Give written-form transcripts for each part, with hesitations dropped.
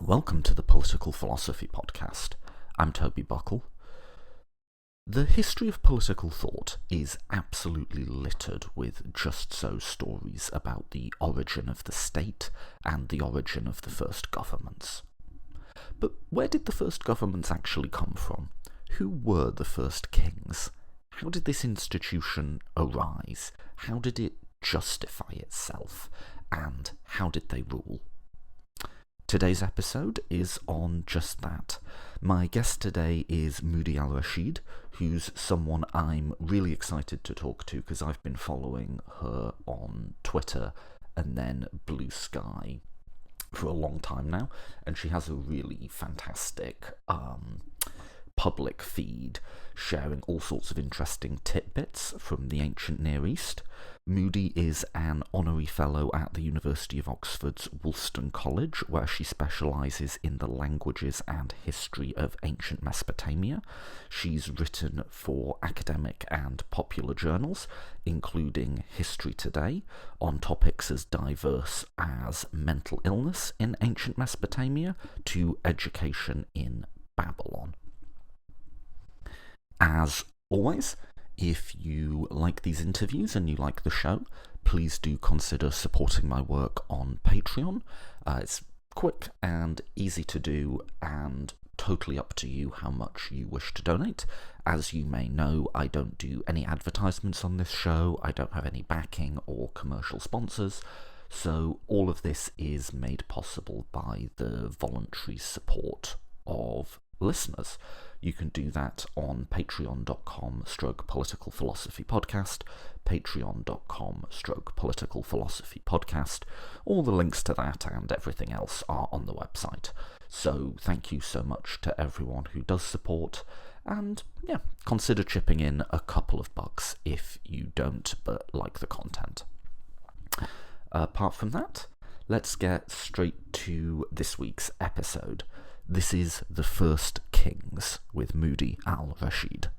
welcome to the Political Philosophy Podcast. I'm Toby Buckle. The history of political thought is absolutely littered with just-so stories about the origin of the state and the origin of the first governments. But where did the first governments actually come from? Who were the first kings? How did this institution arise? How did it justify itself? And how did they rule? Today's episode is on just that. My guest today is Moudhy Al-Rashid, who's someone I'm really excited to talk to because I've been following her on Twitter and then Blue Sky for a long time now, and she has a really fantastic public feed sharing all sorts of interesting tidbits from the ancient Near East. Moudhy is an honorary fellow at the University of Oxford's Woolston College, where she specialises in the languages and history of ancient Mesopotamia. She's written for academic and popular journals, including History Today, on topics as diverse as mental illness in ancient Mesopotamia to education in Babylon. As always, if you like these interviews and you like the show, please do consider supporting my work on Patreon. It's quick and easy to do and totally up to you how much you wish to donate. As you may know, I don't do any advertisements on this show, I don't have any backing or commercial sponsors, so all of this is made possible by the voluntary support of listeners. You can do that on patreon.com/political philosophy podcast, patreon.com/political philosophy podcast. All the links to that and everything else are on the website. So thank you so much to everyone who does support, and consider chipping in a couple of bucks if you don't but like the content. Apart from that, let's get straight to this week's episode. This is The First Kings with Moudhy Al-Rashid.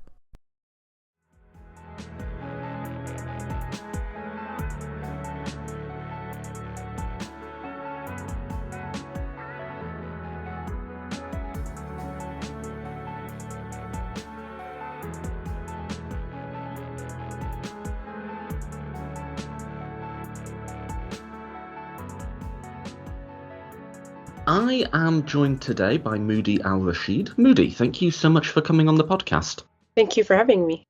I am joined today by Moudhy Al-Rashid. Moudhy, thank you so much for coming on the podcast. Thank you for having me.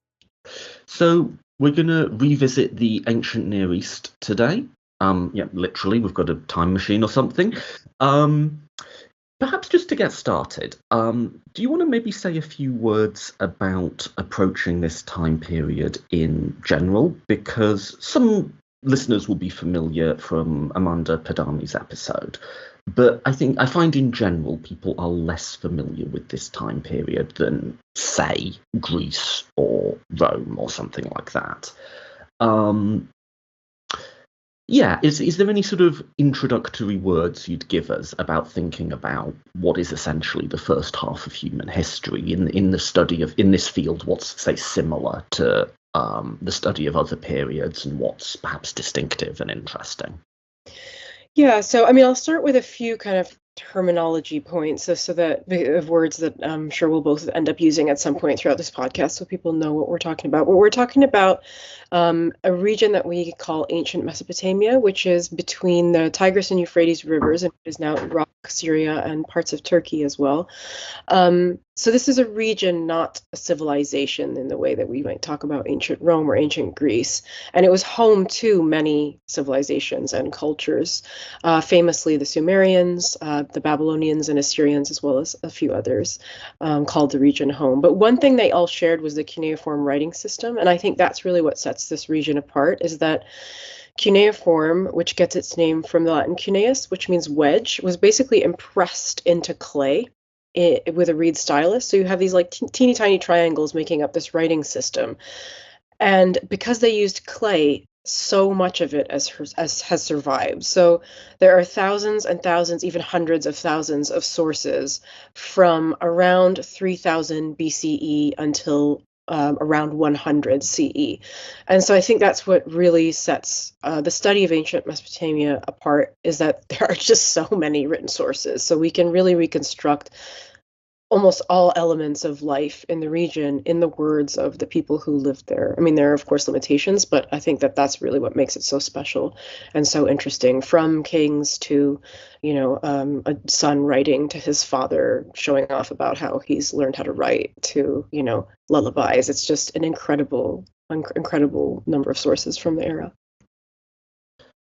So we're going to revisit the ancient Near East today. Literally, we've got a time machine or something. Perhaps just to get started, do you want to maybe say a few words about approaching this time period in general? Because some listeners will be familiar from Amanda Padami's episode. But I find in general people are less familiar with this time period than, say, Greece or Rome or something like that. Is there any sort of introductory words you'd give us about thinking about what is essentially the first half of human history in the study of, in this field, what's, say, similar to the study of other periods and what's perhaps distinctive and interesting? Yeah, so I'll start with a few kind of terminology points, so that of words that I'm sure we'll both end up using at some point throughout this podcast, so people know what we're talking about. Well, we're talking about a region that we call ancient Mesopotamia, which is between the Tigris and Euphrates rivers, and is now Iraq, Syria, and parts of Turkey as well. So this is a region, not a civilization in the way that we might talk about ancient Rome or ancient Greece. And it was home to many civilizations and cultures, famously the Sumerians, the Babylonians and Assyrians, as well as a few others, called the region home. But one thing they all shared was the cuneiform writing system. And I think that's really what sets this region apart, is that cuneiform, which gets its name from the Latin cuneus, which means wedge, was basically impressed into clay with a reed stylus. So you have these like teeny tiny triangles making up this writing system. And because they used clay, so much of it as has survived. So there are thousands and thousands, even hundreds of thousands of sources from around 3000 BCE until around 100 CE. And so I think that's what really sets the study of ancient Mesopotamia apart, is that there are just so many written sources. So we can really reconstruct almost all elements of life in the region in the words of the people who lived there. I mean, there are, of course, limitations, but I think that that's really what makes it so special and so interesting. From kings to, a son writing to his father, showing off about how he's learned how to write, to, lullabies. It's just an incredible number of sources from the era.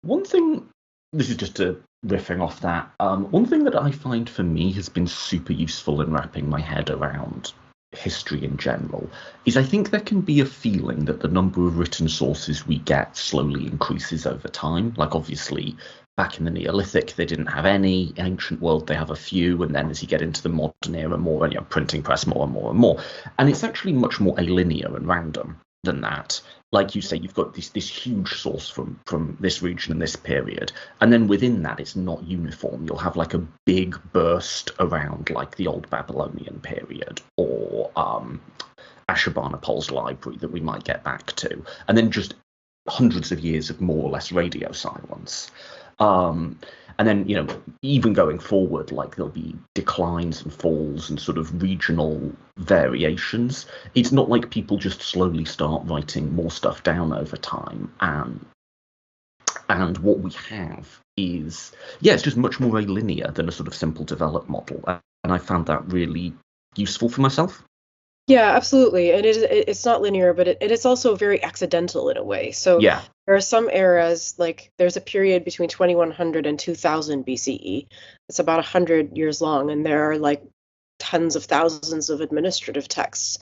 One thing, this is just a riffing off that, one thing that I find for me has been super useful in wrapping my head around history in general is I think there can be a feeling that the number of written sources we get slowly increases over time. Like, obviously, back in the Neolithic, they didn't have any. In ancient world, they have a few. And then as you get into the modern era, more, and printing press, more and more and more. And it's actually much more alinear and random than that. Like you say, you've got this huge source from this region and this period, and then within that, it's not uniform. You'll have like a big burst around like the Old Babylonian period or Ashurbanipal's library that we might get back to, and then just hundreds of years of more or less radio silence. And then, even going forward, like there'll be declines and falls and sort of regional variations. It's not like people just slowly start writing more stuff down over time. And what we have is, it's just much more linear than a sort of simple develop model. And I found that really useful for myself. Yeah, absolutely. And it's not linear, but it is also very accidental in a way. So yeah. There are some eras, like there's a period between 2100 and 2000 BCE. It's about 100 years long, and there are like tens of thousands of administrative texts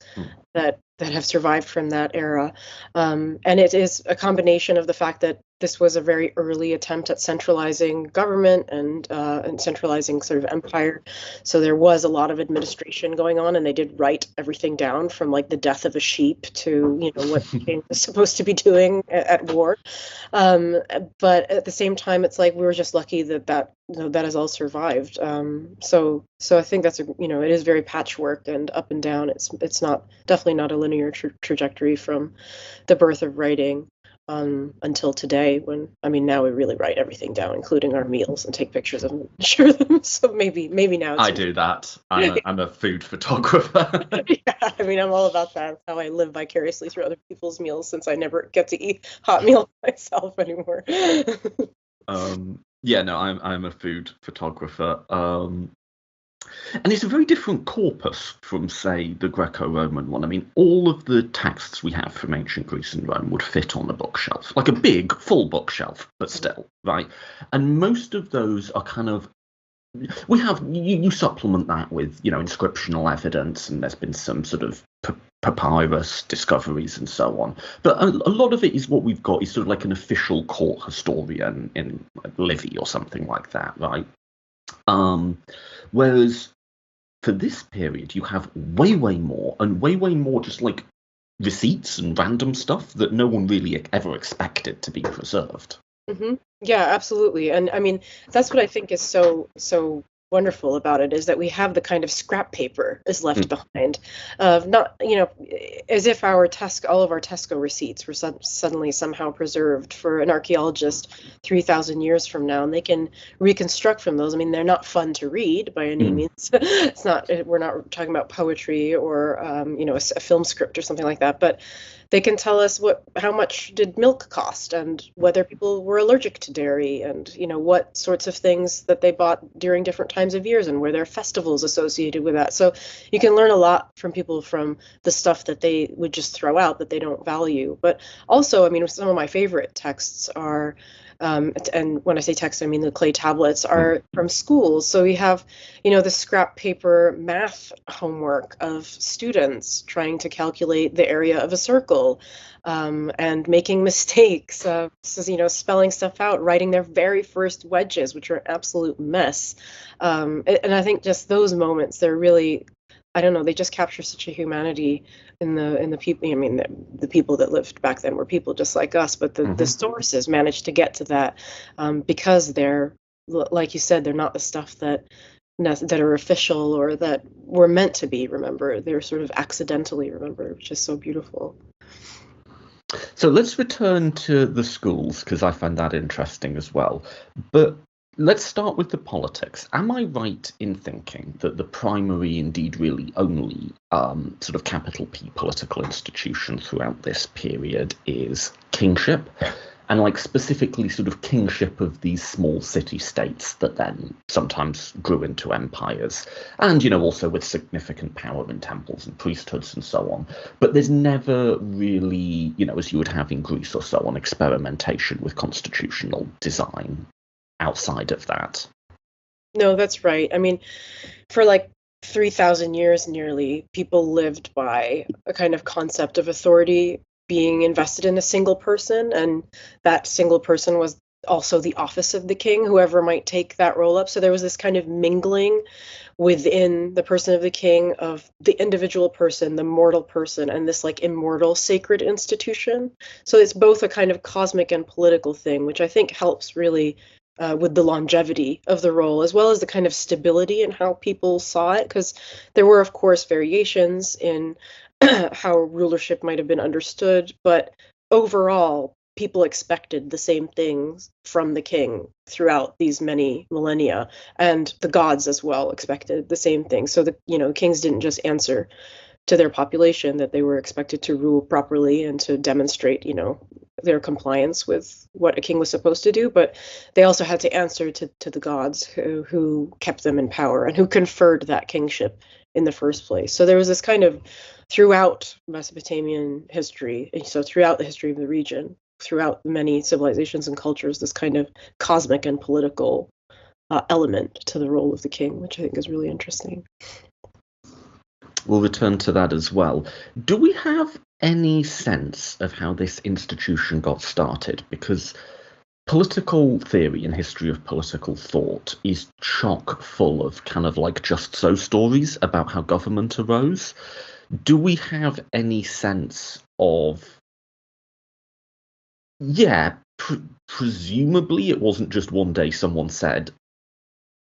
that have survived from that era. And it is a combination of the fact that this was a very early attempt at centralizing government and centralizing sort of empire. So there was a lot of administration going on, and they did write everything down, from like the death of a sheep to what the king was supposed to be doing at war. But at the same time, it's like we were just lucky that has all survived. So I think that's it is very patchwork and up and down. It's definitely not a linear trajectory from the birth of writing until today, when now we really write everything down, including our meals, and take pictures of them and share them. So maybe now I do that. I'm a food photographer. Yeah, I'm all about that. That's how I live vicariously through other people's meals, since I never get to eat hot meals myself anymore. I'm a food photographer. And it's a very different corpus from, say, the Greco-Roman one. All of the texts we have from ancient Greece and Rome would fit on a bookshelf, like a big, full bookshelf, but still, right? And most of those are kind of, we have, you supplement that with, inscriptional evidence, and there's been some sort of papyrus discoveries and so on. But a lot of it is what we've got is sort of like an official court historian in Livy or something like that, right? Whereas for this period, you have way more just like receipts and random stuff that no one really ever expected to be preserved. Mm-hmm. Yeah, absolutely. And that's what I think is so wonderful about it, is that we have the kind of scrap paper is left behind, of not, as if all of our Tesco receipts were suddenly somehow preserved for an archaeologist 3,000 years from now, and they can reconstruct from those. They're not fun to read by any means. It's not, we're not talking about poetry or, a film script or something like that, but they can tell us how much did milk cost, and whether people were allergic to dairy, and what sorts of things that they bought during different times of years, and were there festivals associated with that. So you can learn a lot from people from the stuff that they would just throw out, that they don't value. But also, some of my favorite texts are, and when I say text, I mean the clay tablets, are from schools. So we have, the scrap paper math homework of students trying to calculate the area of a circle, and making mistakes, spelling stuff out, writing their very first wedges, which are an absolute mess. And I think just those moments, they're really, I don't know, they just capture such a humanity in the people. The people that lived back then were people just like us, but the sources managed to get to that, because they're, like you said, they're not the stuff that that are official or that were meant to be remembered. They're sort of accidentally remembered, which is so beautiful. So let's return to the schools, because I find that interesting as well. But let's start with the politics. Am I right in thinking that the primary, indeed really only, sort of capital P political institution throughout this period is kingship? And like specifically sort of kingship of these small city-states that then sometimes grew into empires, and also with significant power in temples and priesthoods and so on. But there's never really, as you would have in Greece or so on, experimentation with constitutional design outside of that. No, that's right. I mean, for like 3,000 years nearly, people lived by a kind of concept of authority being invested in a single person, and that single person was also the office of the king, whoever might take that role up. So there was this kind of mingling within the person of the king of the individual person, the mortal person, and this like immortal sacred institution. So it's both a kind of cosmic and political thing, which I think helps really with the longevity of the role, as well as the kind of stability in how people saw it, because there were, of course, variations in how rulership might have been understood, but overall, people expected the same things from the king throughout these many millennia, and the gods as well expected the same thing. So the kings didn't just answer to their population that they were expected to rule properly and to demonstrate, their compliance with what a king was supposed to do, but they also had to answer to the gods who kept them in power and who conferred that kingship in the first place. So there was this kind of throughout Mesopotamian history, so throughout the history of the region, throughout many civilizations and cultures, this kind of cosmic and political element to the role of the king, which I think is really interesting. We'll return to that as well. Do we have any sense of how this institution got started? Because political theory and history of political thought is chock full of kind of like just so stories about how government arose. Do we have any sense of, presumably it wasn't just one day someone said,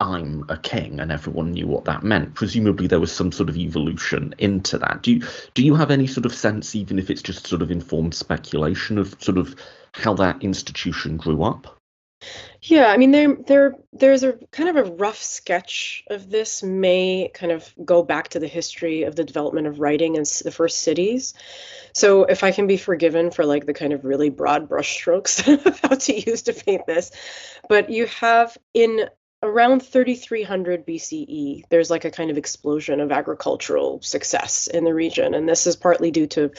I'm a king, and everyone knew what that meant. Presumably there was some sort of evolution into that. Do you have any sort of sense, even if it's just sort of informed speculation, of sort of how that institution grew up? Yeah, I mean, there's a kind of a rough sketch of this may kind of go back to the history of the development of writing in the first cities. So if I can be forgiven for like the kind of really broad brushstrokes that I'm about to use to paint this, but you have in around 3300 BCE, there's like a kind of explosion of agricultural success in the region, and this is partly due to,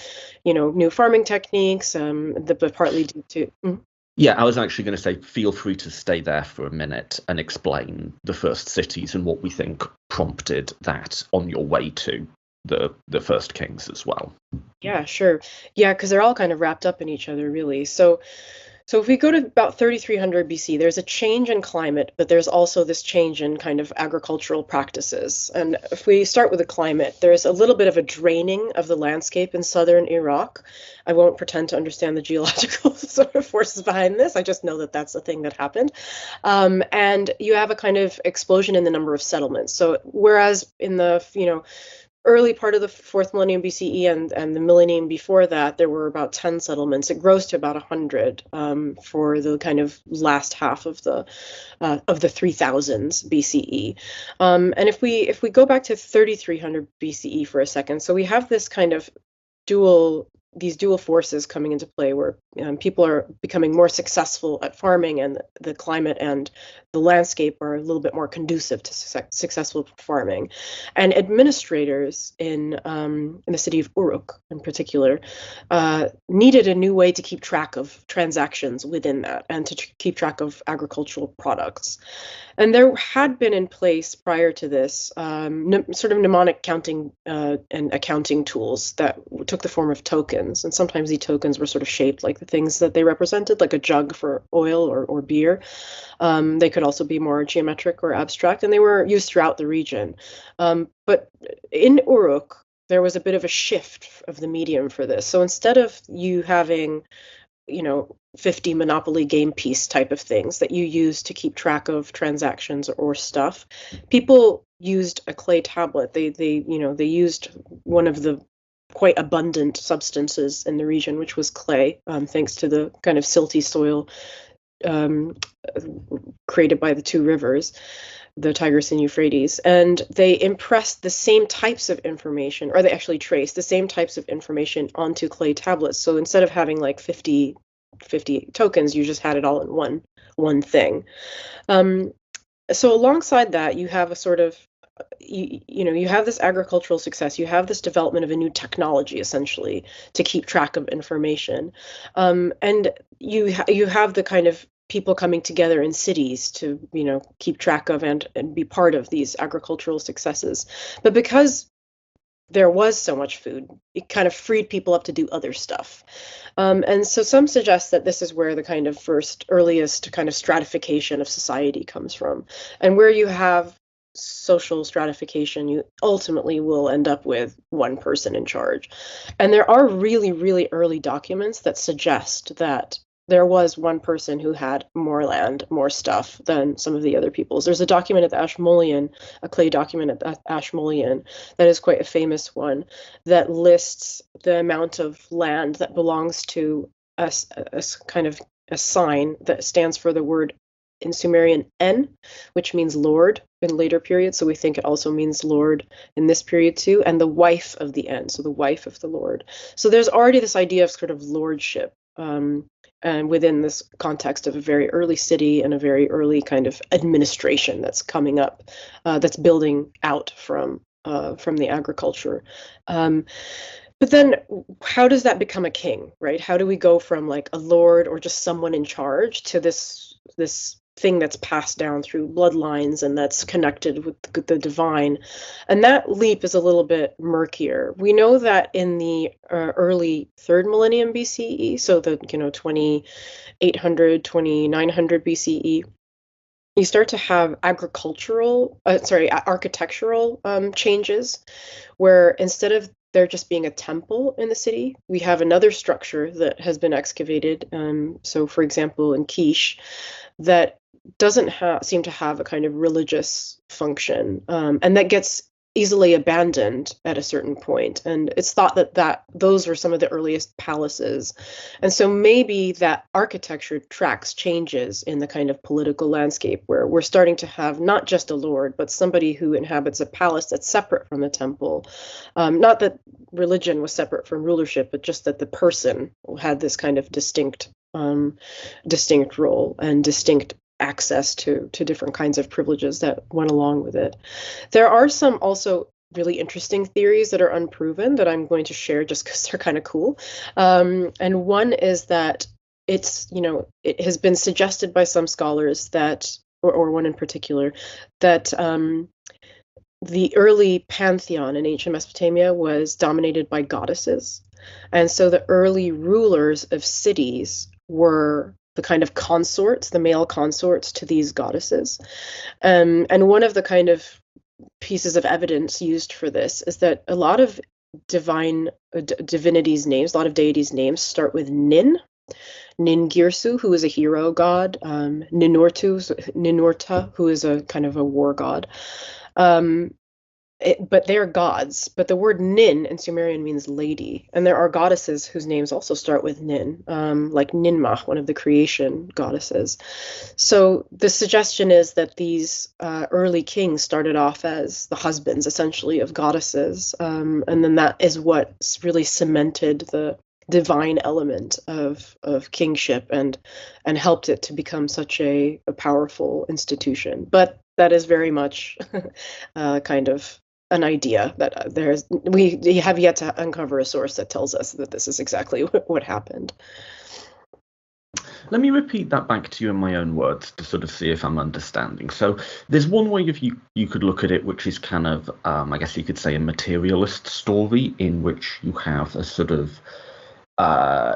new farming techniques, but partly due to. Yeah, I was actually going to say, feel free to stay there for a minute and explain the first cities and what we think prompted that on your way to the first kings as well. Yeah, sure. Yeah, because they're all kind of wrapped up in each other, really. So if we go to about 3300 BC, there's a change in climate, but there's also this change in kind of agricultural practices. And if we start with the climate, there's a little bit of a draining of the landscape in southern Iraq. I won't pretend to understand the geological sort of forces behind this. I just know that that's the thing that happened. And you have a kind of explosion in the number of settlements. So whereas in the, early part of the fourth millennium BCE and the millennium before that, there were about 10 settlements. It grows to about 100 for the kind of last half of the 3000s BCE. And if we go back to 3300 BCE for a second, so we have this kind of these dual forces coming into play where people are becoming more successful at farming, and the climate and the landscape are a little bit more conducive to successful farming. And administrators in the city of Uruk in particular needed a new way to keep track of transactions within that and to keep track of agricultural products. And there had been in place prior to this sort of mnemonic counting and accounting tools that took the form of tokens. And sometimes these tokens were sort of shaped like the things that they represented, like a jug for oil or beer. They could also be more geometric or abstract, and they were used throughout the region. But in Uruk, there was a bit of a shift of the medium for this. So instead of you having 50 Monopoly game piece type of things that you use to keep track of transactions or stuff. People used a clay tablet. They used one of the quite abundant substances in the region, which was clay, thanks to the kind of silty soil um, created by the two rivers, the Tigris and Euphrates, and they impressed the same types of information, or they actually traced the same types of information onto clay tablets. So instead of having like 50 tokens, you just had it all in one thing. So alongside that, you have a sort of you have this agricultural success, you have this development of a new technology essentially to keep track of information, and you have the kind of people coming together in cities to keep track of and be part of these agricultural successes. But because there was so much food, it kind of freed people up to do other stuff. And so some suggest that this is where the kind of earliest kind of stratification of society comes from. And where you have social stratification, you ultimately will end up with one person in charge. And there are really, really early documents that suggest that there was one person who had more land, more stuff than some of the other peoples. There's a document at the Ashmolean, a clay document at the Ashmolean, that is quite a famous one, that lists the amount of land that belongs to a kind of a sign that stands for the word in Sumerian En, which means lord in later periods. So we think it also means lord in this period too, and the wife of the En, so the wife of the lord. So there's already this idea of sort of lordship. And within this context of a very early city and a very early kind of administration that's coming up, that's building out from the agriculture. But then how does that become a king, right? How do we go from like a lord or just someone in charge to this thing that's passed down through bloodlines and that's connected with the divine? And that leap is a little bit murkier. We know that in the early 3rd millennium BCE, so the 2800, 2900 BCE, you start to have architectural changes, where instead of there just being a temple in the city, we have another structure that has been excavated. So, for example, in Quiche, that doesn't seem to have a kind of religious function, and that gets easily abandoned at a certain point. And it's thought that those were some of the earliest palaces. And so maybe that architecture tracks changes in the kind of political landscape, where we're starting to have not just a lord, but somebody who inhabits a palace that's separate from the temple. Not that religion was separate from rulership, but just that the person had this kind of distinct role and distinct access to different kinds of privileges that went along with it. There are some also really interesting theories that are unproven that I'm going to share just because they're kind of cool. And one is that it has been suggested by some scholars that, or one in particular, that the early pantheon in ancient Mesopotamia was dominated by goddesses. And so the early rulers of cities were the kind of consorts, the male consorts to these goddesses. And one of the kind of pieces of evidence used for this is that a lot of divinities' names, a lot of deities' names start with Nin. Ningirsu, who is a hero god, Ninurta, who is a kind of a war god. But they are gods. But the word Nin in Sumerian means lady. And there are goddesses whose names also start with Nin, like Ninmah, one of the creation goddesses. So the suggestion is that these early kings started off as the husbands, essentially, of goddesses. And then that is what really cemented the divine element of kingship and helped it to become such a powerful institution. But that is very much kind of an idea that we have yet to uncover a source that tells us that this is exactly what happened. Let me repeat that back to you in my own words to sort of see if I'm understanding. So there's one way of you could look at it, which is kind of, I guess you could say, a materialist story in which you have a sort of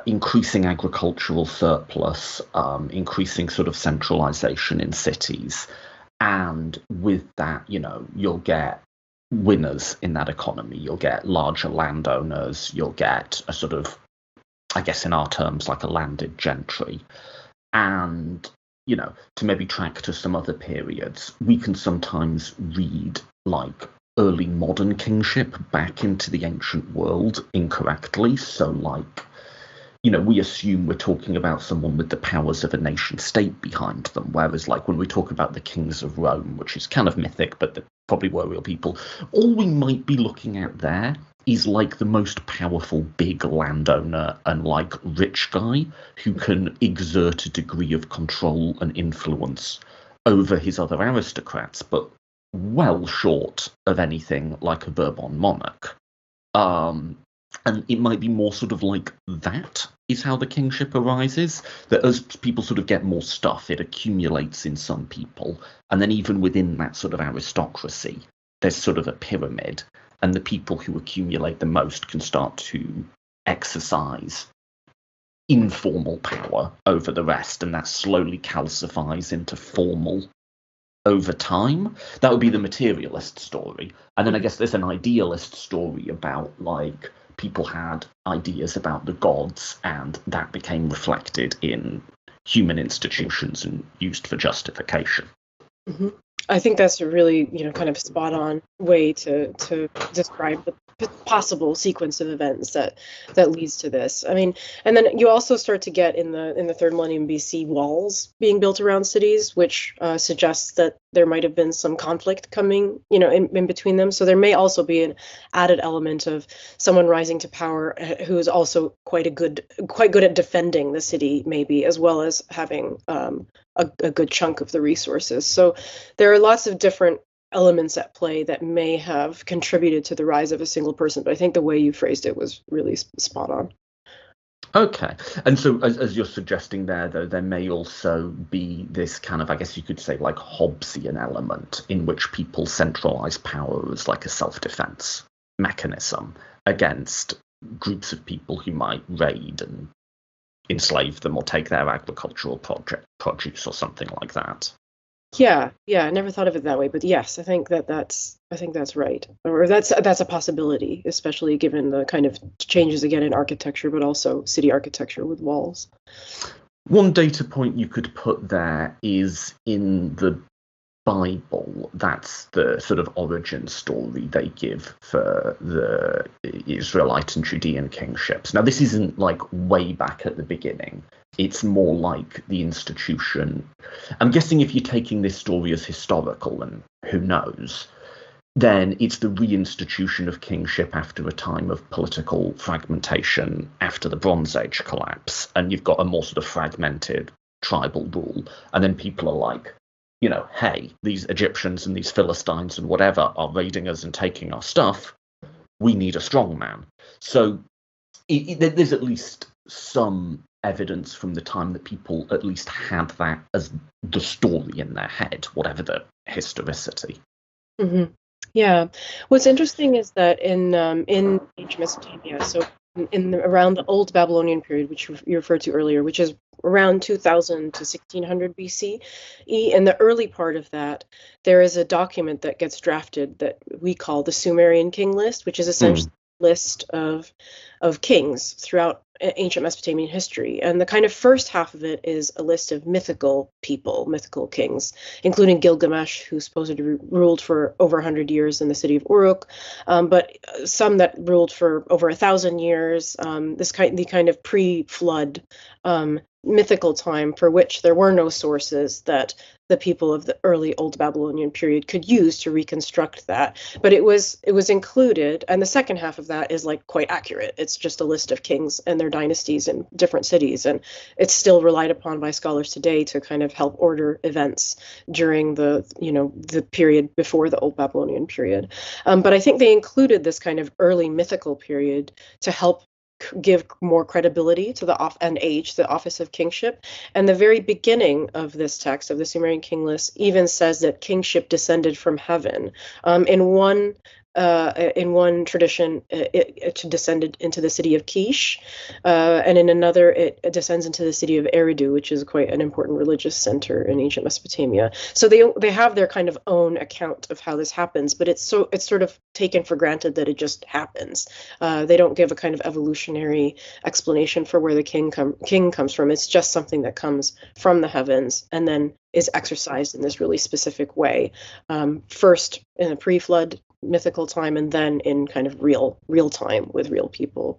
increasing agricultural surplus, increasing sort of centralization in cities. And with that, you'll get winners in that economy. You'll get larger landowners. You'll get a sort of I guess in our terms, like a landed gentry. And, to maybe track to some other periods, we can sometimes read like early modern kingship back into the ancient world incorrectly. So, like, we assume we're talking about someone with the powers of a nation state behind them. Whereas, like, when we talk about the kings of Rome, which is kind of mythic, but they probably were real people, all we might be looking at there is like the most powerful big landowner and like rich guy who can exert a degree of control and influence over his other aristocrats, but well short of anything like a Bourbon monarch. And it might be more sort of like that is how the kingship arises, that as people sort of get more stuff, it accumulates in some people. And then even within that sort of aristocracy, there's sort of a pyramid. And the people who accumulate the most can start to exercise informal power over the rest. And that slowly calcifies into formal over time. That would be the materialist story. And then I guess there's an idealist story about like people had ideas about the gods and that became reflected in human institutions and used for justification. Mm-hmm. I think that's a really, kind of spot on way to describe the possible sequence of events that leads to this. I mean, and then you also start to get in the third millennium BC walls being built around cities, which suggests that there might have been some conflict coming, in between them. So there may also be an added element of someone rising to power who is also quite good at defending the city, maybe, as well as having a good chunk of the resources. So there are lots of different elements at play that may have contributed to the rise of a single person, but I think the way you phrased it was really spot on. Okay. And so as you're suggesting there, though, there may also be this kind of, I guess you could say, like Hobbesian element in which people centralize power as like a self-defense mechanism against groups of people who might raid and enslave them or take their agricultural produce or something like that. Yeah, I never thought of it that way, but yes, I think that's right, or that's a possibility, especially given the kind of changes again in architecture, but also city architecture with walls. One data point you could put there is in the Bible. That's the sort of origin story they give for the Israelite and Judean kingships. Now, this isn't like way back at the beginning. It's more like the institution. I'm guessing if you're taking this story as historical, and who knows, then it's the reinstitution of kingship after a time of political fragmentation after the Bronze Age collapse. And you've got a more sort of fragmented tribal rule. And then people are like, hey, these Egyptians and these Philistines and whatever are raiding us and taking our stuff. We need a strong man. So there's at least some evidence from the time that people at least had that as the story in their head, whatever the historicity. Mm-hmm. Yeah. What's interesting is that in ancient Mesopotamia, so around the Old Babylonian period, which you referred to earlier, which is around 2000 to 1600 BC, in the early part of that, there is a document that gets drafted that we call the Sumerian king list, which is essentially a list of kings throughout ancient Mesopotamian history. And the kind of first half of it is a list of mythical people, mythical kings, including Gilgamesh, who supposedly ruled for over 100 years in the city of Uruk, but some that ruled for over 1,000 years, the kind of pre-flood mythical time for which there were no sources that the people of the early Old Babylonian period could use to reconstruct that. But it was included, and the second half of that is like quite accurate. It's just a list of kings and their dynasties in different cities, and it's still relied upon by scholars today to kind of help order events during the period before the Old Babylonian period. But I think they included this kind of early mythical period to help give more credibility to the office of kingship. And the very beginning of this text of the Sumerian king list even says that kingship descended from heaven. In one in one tradition, it descended into the city of Kish, and in another, it descends into the city of Eridu, which is quite an important religious center in ancient Mesopotamia. So they have their kind of own account of how this happens, but it's sort of taken for granted that it just happens. They don't give a kind of evolutionary explanation for where the king comes from. It's just something that comes from the heavens and then is exercised in this really specific way. First in a pre-flood mythical time, and then in kind of real time with real people.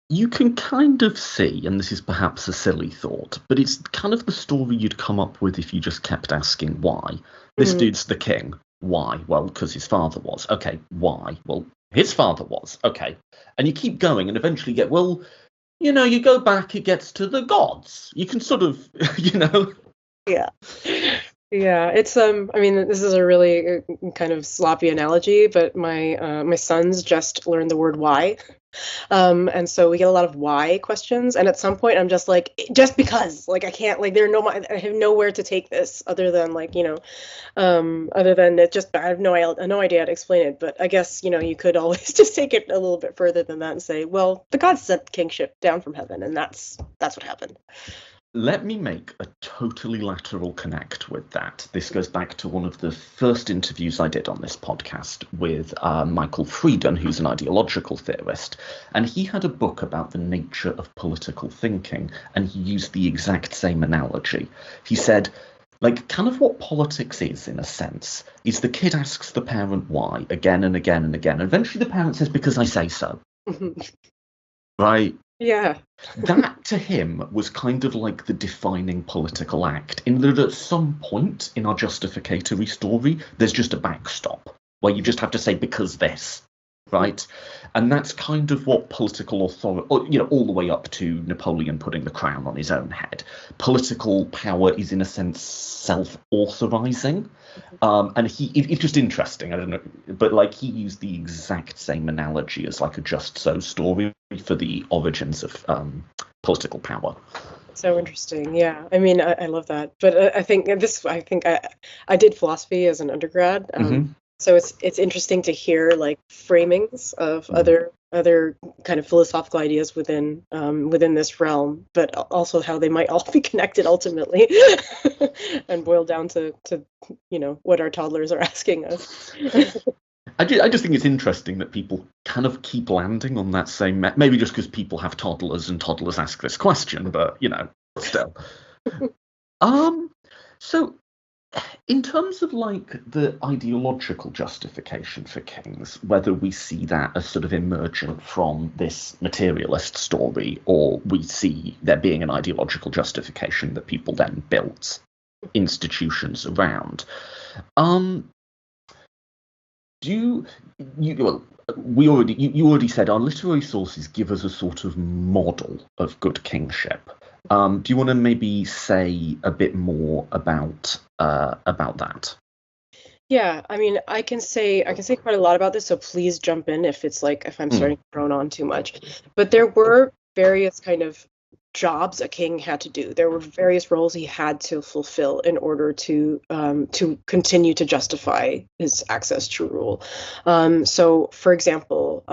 You can kind of see, and this is perhaps a silly thought, but it's kind of the story you'd come up with if you just kept asking why. This dude's the king. Why? Well, because his father was. Okay, why? Well, his father was. Okay. And you keep going and eventually get, well, you go back, it gets to the gods. You can sort of, Yeah. Yeah, it's I mean, this is a really kind of sloppy analogy, but my sons just learned the word why. And so we get a lot of why questions, and at some point I'm just like, just because, like, I can't, like, I have nowhere to take this other than, like, other than it just, I have no idea how to explain it. But I guess, you could always just take it a little bit further than that and say, well, the gods sent kingship down from heaven, and that's what happened. Let me make a totally lateral connect with that. This goes back to one of the first interviews I did on this podcast with Michael Frieden, who's an ideological theorist. And he had a book about the nature of political thinking, and he used the exact same analogy. He said, like, kind of what politics is, in a sense, is the kid asks the parent why again and again and again. And eventually the parent says, because I say so. Right? Yeah. That, to him, was kind of like the defining political act, in that at some point in our justificatory story, there's just a backstop, where you just have to say, because this, right? And that's kind of what political authority, all the way up to Napoleon putting the crown on his own head. Political power is, in a sense, self-authorizing. And it's just interesting, I don't know, but like he used the exact same analogy as like a Just So story for the origins of political power. So interesting. Yeah. I mean, I love that. But I think I did philosophy as an undergrad. So it's interesting to hear like framings of other kind of philosophical ideas within this realm, but also how they might all be connected ultimately and boil down to what our toddlers are asking us. I just think it's interesting that people kind of keep landing on that same, maybe just because people have toddlers and toddlers ask this question, but still. So in terms of like the ideological justification for kings, whether we see that as sort of emergent from this materialist story, or we see there being an ideological justification that people then built institutions around, you already said our literary sources give us a sort of model of good kingship. Do you want to maybe say a bit more about that? Yeah, I mean, I can say quite a lot about this, so please jump in if I'm starting to drone on too much. But there were various kind of jobs a king had to do. There were various roles he had to fulfill in order to continue to justify his access to rule. So, for example,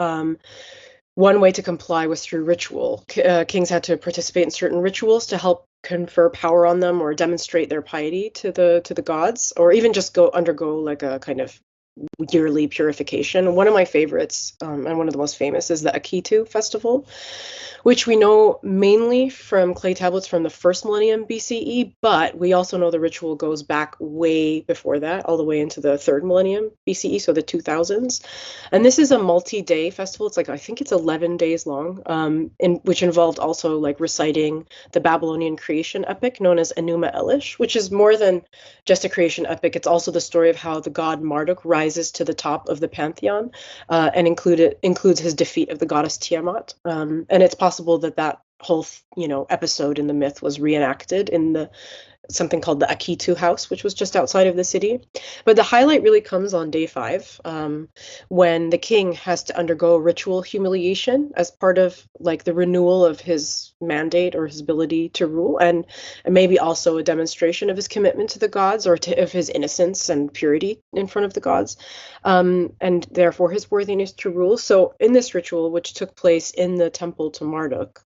one way to comply was through ritual. Kings had to participate in certain rituals to help confer power on them or demonstrate their piety to the gods, or even just undergo like a kind of yearly purification. One of my favorites, and one of the most famous, is the Akitu festival, which we know mainly from clay tablets from the first millennium BCE, but we also know the ritual goes back way before that, all the way into the third millennium BCE, so the 2000s. And this is a multi-day festival. It's I think it's 11 days long, which involved also like reciting the Babylonian creation epic known as Enuma Elish, which is more than just a creation epic. It's also the story of how the god Marduk rises to the top of the pantheon, and includes his defeat of the goddess Tiamat. And it's possible that whole episode in the myth was reenacted in the something called the Akitu House, which was just outside of the city. But the highlight really comes on day 5, when the king has to undergo ritual humiliation as part of like the renewal of his mandate or his ability to rule, and maybe also a demonstration of his commitment to the gods, or of his innocence and purity in front of the gods, and therefore his worthiness to rule. So in this ritual, which took place in the temple to Marduk,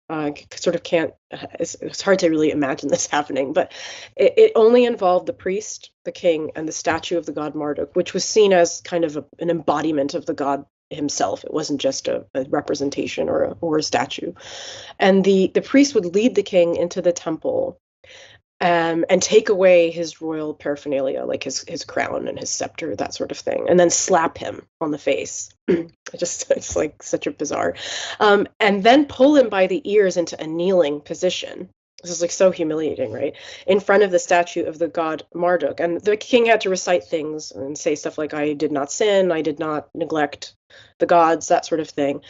sort of can't, it's hard to really imagine this happening, but it only involved the priest, the king, and the statue of the god Marduk, which was seen as kind of an embodiment of the god himself. It wasn't just a representation or a statue. And the priest would lead the king into the temple, and take away his royal paraphernalia, like his crown and his scepter, that sort of thing, and then slap him on the face. It's like such a bizarre. And then pull him by the ears into a kneeling position. This is like so humiliating, right? In front of the statue of the god Marduk. And the king had to recite things and say stuff like, I did not sin, I did not neglect the gods, that sort of thing.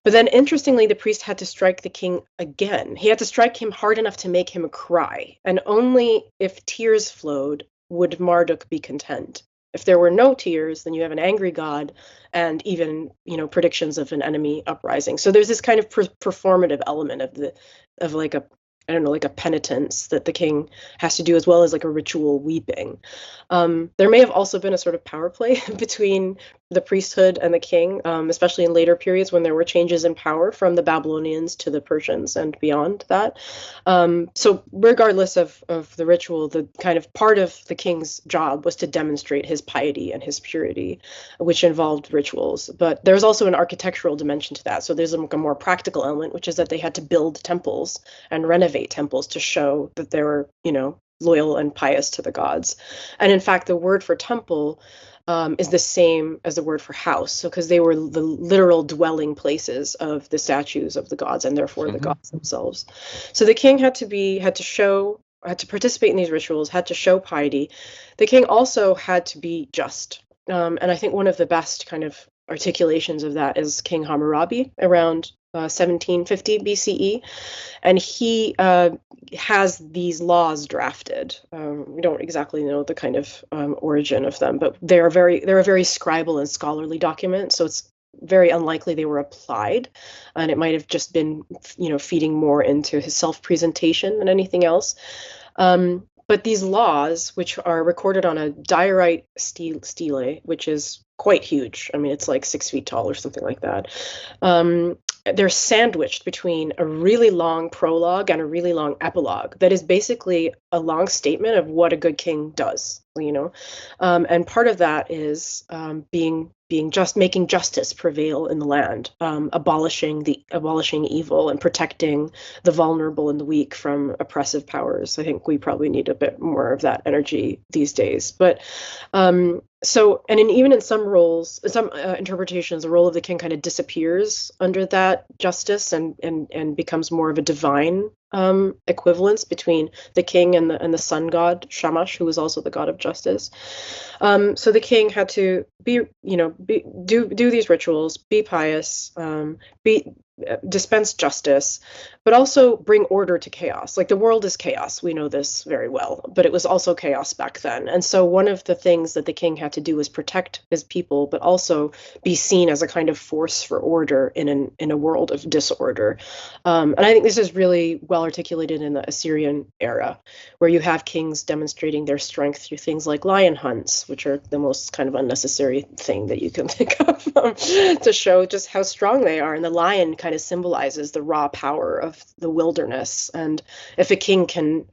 But then, interestingly, the priest had to strike the king again. He had to strike him hard enough to make him cry, and only if tears flowed would Marduk be content. If there were no tears, then you have an angry god, and even predictions of an enemy uprising. So there's this kind of performative element of like a, I don't know, like a penitence that the king has to do, as well as like a ritual weeping. There may have also been a sort of power play between the priesthood and the king, especially in later periods when there were changes in power from the Babylonians to the Persians and beyond that. So regardless of the ritual, the kind of part of the king's job was to demonstrate his piety and his purity, which involved rituals. But there's also an architectural dimension to that. So there's a more practical element, which is that they had to build temples and renovate temples to show that they were, loyal and pious to the gods. And in fact, the word for temple is the same as the word for house. So because they were the literal dwelling places of the statues of the gods, and therefore the gods themselves. So the king had to participate in these rituals, had to show piety. The king also had to be just. And I think one of the best kind of articulations of that is King Hammurabi around 1750 BCE, and he has these laws drafted. We don't exactly know the kind of origin of them, but they're a very scribal and scholarly document. So it's very unlikely they were applied, and it might have just been, feeding more into his self-presentation than anything else. But these laws, which are recorded on a diorite stele, which is quite huge. I mean, it's like 6 feet tall or something like that. They're sandwiched between a really long prologue and a really long epilogue that is basically a long statement of what a good king does, and part of that is making justice prevail in the land, abolishing evil and protecting the vulnerable and the weak from oppressive powers. I think we probably need a bit more of that energy these days. But even in some roles, some interpretations, the role of the king kind of disappears under that justice and becomes more of a divine equivalence between the king and the sun god Shamash, who was also the god of justice. So the king had to do these rituals, be pious, dispense justice, but also bring order to chaos. Like, the world is chaos. We know this very well, but it was also chaos back then. And so one of the things that the king had to do was protect his people, but also be seen as a kind of force for order in a world of disorder. And I think this is really well articulated in the Assyrian era, where you have kings demonstrating their strength through things like lion hunts, which are the most kind of unnecessary thing that you can think of, to show just how strong they are. And the lion kind of symbolizes the raw power of the wilderness. And if a king can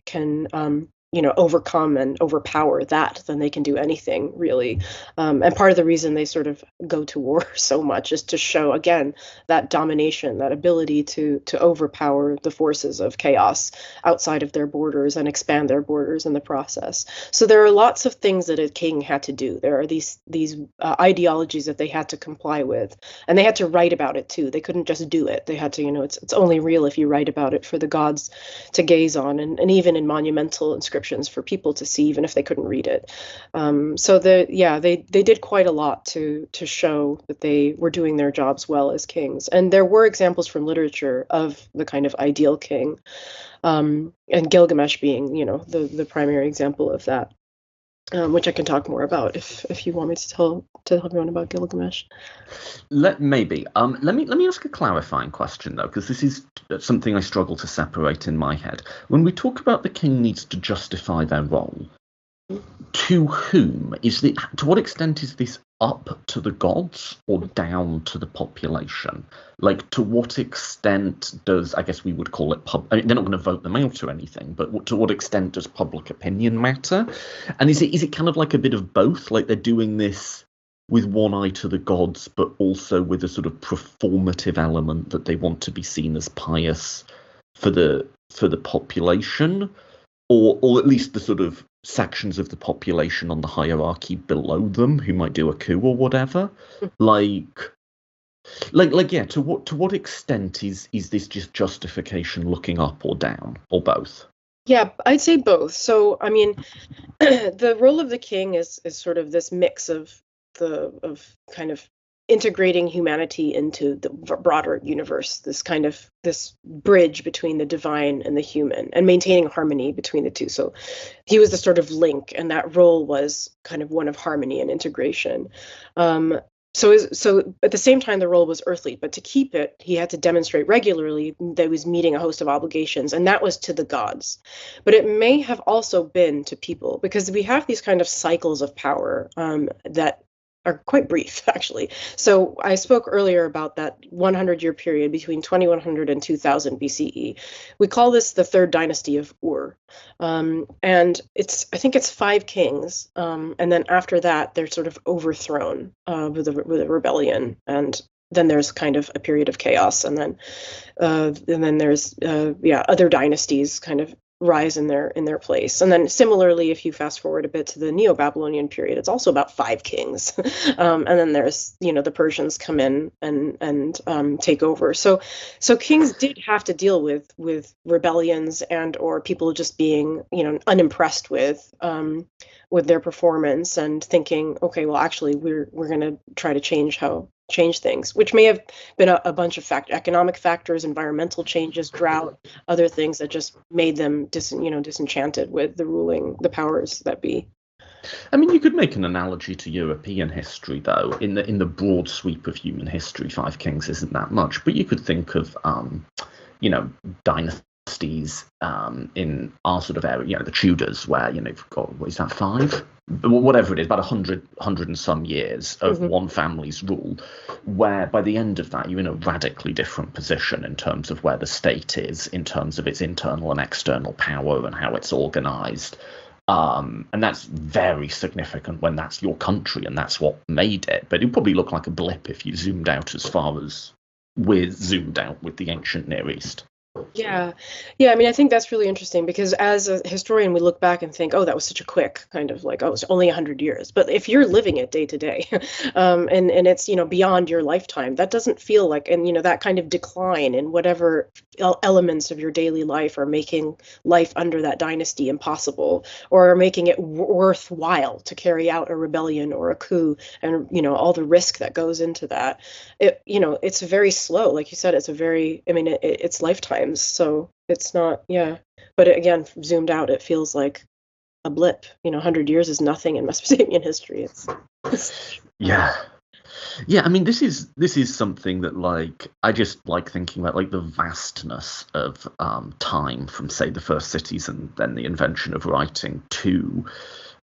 overcome and overpower that, then they can do anything, really. And part of the reason they sort of go to war so much is to show, again, that domination, that ability to overpower the forces of chaos outside of their borders and expand their borders in the process. So there are lots of things that a king had to do. There are these ideologies that they had to comply with, and they had to write about it too. They couldn't just do it. They had to, it's only real if you write about it for the gods to gaze on, and even in monumental inscriptions descriptions for people to see, even if they couldn't read it. So they did quite a lot to show that they were doing their jobs well as kings. And there were examples from literature of the kind of ideal king, and Gilgamesh being, the primary example of that. Which I can talk more about if you want me to tell everyone about Gilgamesh. Let me ask a clarifying question though, because this is something I struggle to separate in my head. When we talk about the king needs to justify their role, to whom to what extent is this up to the gods or down to the population? Like, to what extent does, I guess we would call it they're not going to vote them out or anything, but to what extent does public opinion matter? And is it kind of like a bit of both? Like, they're doing this with one eye to the gods, but also with a sort of performative element that they want to be seen as pious for the population, or at least the sort of sections of the population on the hierarchy below them who might do a coup or whatever. Yeah, to what extent is this just justification looking up or down, or both? Yeah, I'd say both. So, I mean, the role of the king is sort of this mix of kind of integrating humanity into the broader universe, this bridge between the divine and the human, and maintaining harmony between the two. So he was the sort of link, and that role was kind of one of harmony and integration. So at the same time, the role was earthly, but to keep it, he had to demonstrate regularly that he was meeting a host of obligations, and that was to the gods. But it may have also been to people, because we have these kind of cycles of power that are quite brief, actually. So I spoke earlier about that 100-year period between 2100 and 2000 BCE. We call this the third dynasty of Ur. And I think it's 5 kings. And then after that, they're sort of overthrown with a rebellion. And then there's kind of a period of chaos. And then there's other dynasties kind of rise in their place. And then similarly, if you fast forward a bit to the Neo-Babylonian period, it's also about 5 kings. And then there's, the Persians come in and take over. So kings did have to deal with rebellions and or people just being, unimpressed with their performance and thinking, okay, well, actually, we're going to try to change things, which may have been a bunch of economic factors, environmental changes, drought, other things that just made them disenchanted with the powers that be. I mean, you could make an analogy to European history, though. In the broad sweep of human history, 5 kings isn't that much, but you could think of dynasties in our sort of area, the Tudors, where you've got, what is that, 5? Whatever it is, about 100 and some years of one family's rule, where by the end of that you're in a radically different position in terms of where the state is, in terms of its internal and external power and how it's organized. And that's very significant when that's your country and that's what made it. But it would probably look like a blip if you zoomed out as far as we're zoomed out with the ancient Near East. Yeah. I mean, I think that's really interesting because as a historian, we look back and think, oh, that was such a quick kind of like, oh, it's only 100 years. But if you're living it day to day, and it's, beyond your lifetime, that doesn't feel like, and, that kind of decline in whatever elements of your daily life are making life under that dynasty impossible or are making it worthwhile to carry out a rebellion or a coup and, all the risk that goes into that. It's very slow. Like you said, it's lifetime. So it's not, but again, zoomed out, it feels like a blip. 100 years is nothing in Mesopotamian history. Yeah. I mean, this is something that, like, I just like thinking about, like, the vastness of time from, say, the first cities and then the invention of writing to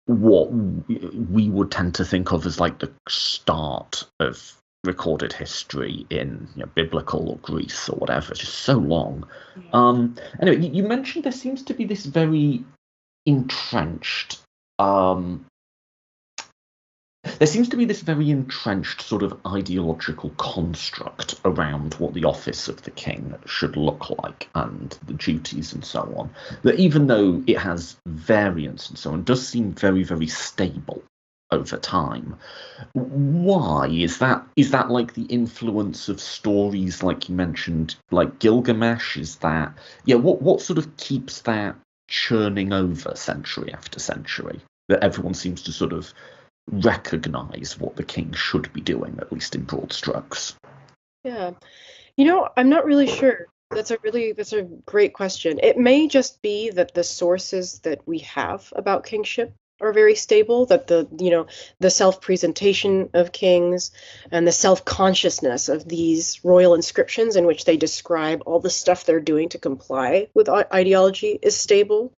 what we would tend to think of as, like, the start of recorded history in biblical or Greece or whatever. It's just so long. Anyway, you mentioned there seems to be this very entrenched sort of ideological construct around what the office of the king should look like and the duties and so on, that even though it has variance and so on, does seem very, very stable over time. Why is that? Is that like the influence of stories like you mentioned, like Gilgamesh? Is that what sort of keeps that churning over century after century, that everyone seems to sort of recognise what the king should be doing, at least in broad strokes? Yeah. I'm not really sure. That's a great question. It may just be that the sources that we have about kingship are very stable, that the self-presentation of kings and the self-consciousness of these royal inscriptions in which they describe all the stuff they're doing to comply with ideology is stable.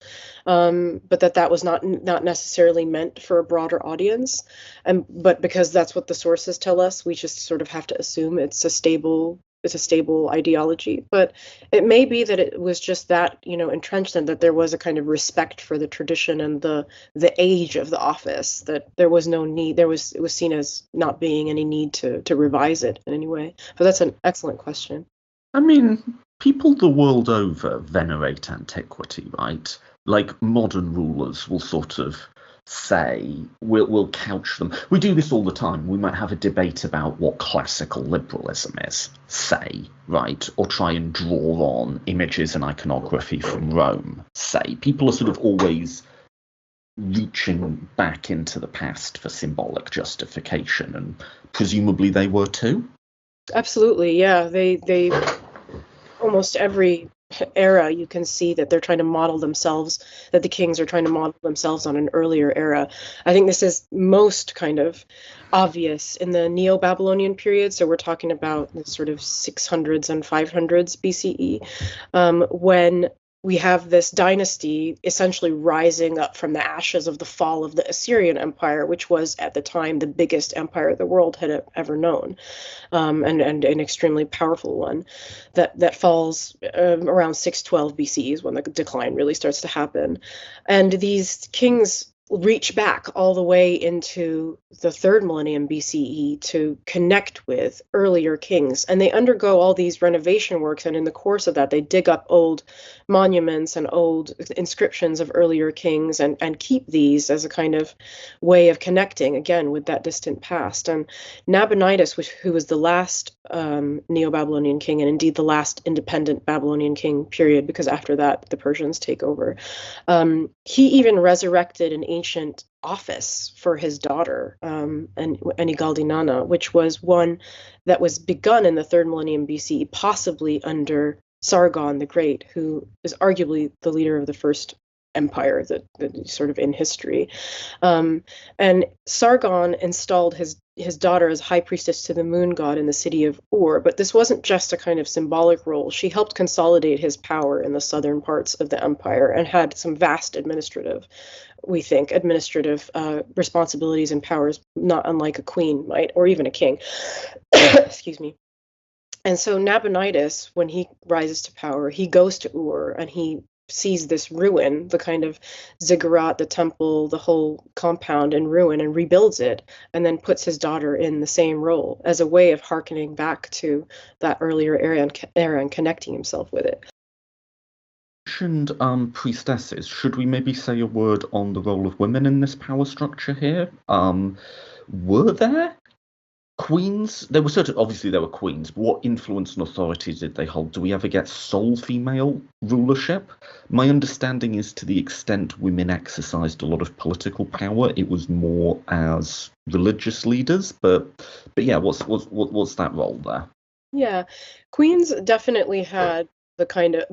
But that was not necessarily meant for a broader audience. But because that's what the sources tell us, we just sort of have to assume it's a stable ideology. But it may be that it was just that, entrenched in that there was a kind of respect for the tradition and the age of the office, that there was no need, it was seen as not being any need to revise it in any way. But that's an excellent question. I mean, people the world over venerate antiquity, right? Like modern rulers will sort of say, we'll couch them. We do this all the time. We might have a debate about what classical liberalism is, say, right? Or try and draw on images and iconography from Rome, say. People are sort of always reaching back into the past for symbolic justification, and presumably they were too. Absolutely, yeah. They almost every era you can see that they're trying to model themselves, that the kings are trying to model themselves on an earlier era. I think this is most kind of obvious in the Neo-Babylonian period. So we're talking about the sort of 600s and 500s BCE, when we have this dynasty essentially rising up from the ashes of the fall of the Assyrian Empire, which was at the time the biggest empire the world had ever known, and an extremely powerful one. That falls around 612 BCE is when the decline really starts to happen, and these kings reach back all the way into the third millennium BCE to connect with earlier kings. And they undergo all these renovation works. And in the course of that, they dig up old monuments and old inscriptions of earlier kings and keep these as a kind of way of connecting again with that distant past. And Nabonidus, who was the last Neo-Babylonian king, and indeed the last independent Babylonian king, period, because after that the Persians take over, he even resurrected an ancient office for his daughter, Enigaldinana, which was one that was begun in the third millennium BCE, possibly under Sargon the Great, who is arguably the leader of the first empire that sort of in history. And Sargon installed his daughter as high priestess to the moon god in the city of Ur, but this wasn't just a kind of symbolic role. She helped consolidate his power in the southern parts of the empire and had some vast administrative responsibilities and powers, not unlike a queen might, or even a king. Excuse me. And so Nabonidus, when he rises to power, he goes to Ur and he sees this ruin, the kind of ziggurat, the temple, the whole compound in ruin, and rebuilds it, and then puts his daughter in the same role as a way of hearkening back to that earlier era and connecting himself with it. Mentioned priestesses. Should we maybe say a word on the role of women in this power structure here? Were there queens? There were obviously there were queens, but what influence and authority did they hold? Do we ever get sole female rulership? My understanding is, to the extent women exercised a lot of political power, it was more as religious leaders. But yeah, what's that role there? Yeah, queens definitely had the kind of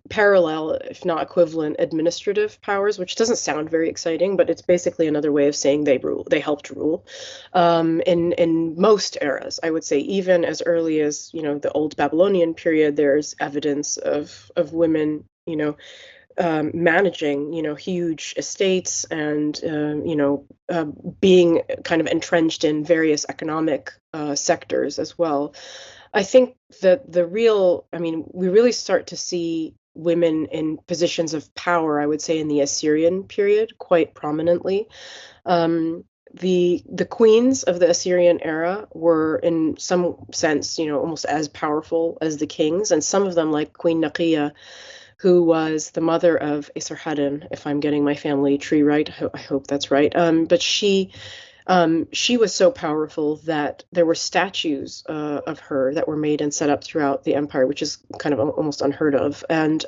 parallel, if not equivalent, administrative powers, which doesn't sound very exciting, but it's basically another way of saying they helped rule. In most eras, I would say, even as early as the old Babylonian period, there's evidence of women managing huge estates and being kind of entrenched in various economic sectors as well. I think that we really start to see women in positions of power, I would say, in the Assyrian period quite prominently. The queens of the Assyrian era were, in some sense, almost as powerful as the kings, and some of them, like Queen Naqiya, who was the mother of Esarhaddon, if I'm getting my family tree right. I hope that's right. But she She was so powerful that there were statues of her that were made and set up throughout the empire, which is kind of almost unheard of. And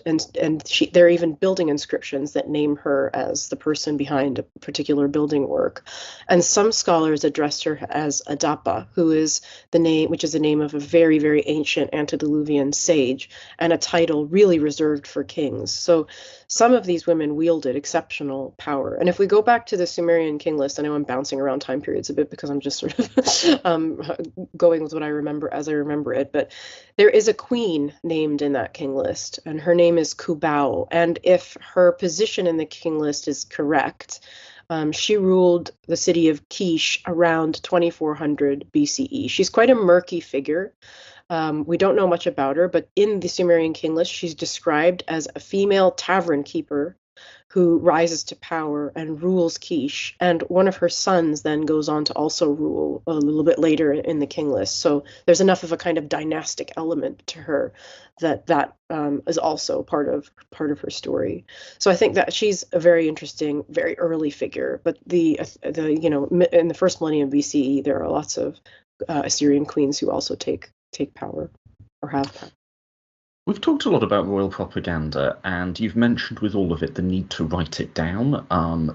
they're even building inscriptions that name her as the person behind a particular building work. And some scholars addressed her as Adapa, who is the name, which is the name of a very, very ancient antediluvian sage, and a title really reserved for kings. So some of these women wielded exceptional power. And if we go back to the Sumerian king list, I know I'm bouncing around time periods a bit because I'm just sort of going with what I remember as I remember it. But there is a queen named in that king list, and her name is Kubau. And if her position in the king list is correct, she ruled the city of Kish around 2400 BCE. She's quite a murky figure. We don't know much about her, but in the Sumerian king list, she's described as a female tavern keeper who rises to power and rules Kish. And one of her sons then goes on to also rule a little bit later in the king list. So there's enough of a kind of dynastic element to her that is also part of her story. So I think that she's a very interesting, very early figure. But the in the first millennium BCE, there are lots of Assyrian queens who also take power or have power. We've talked a lot about royal propaganda, and you've mentioned with all of it the need to write it down.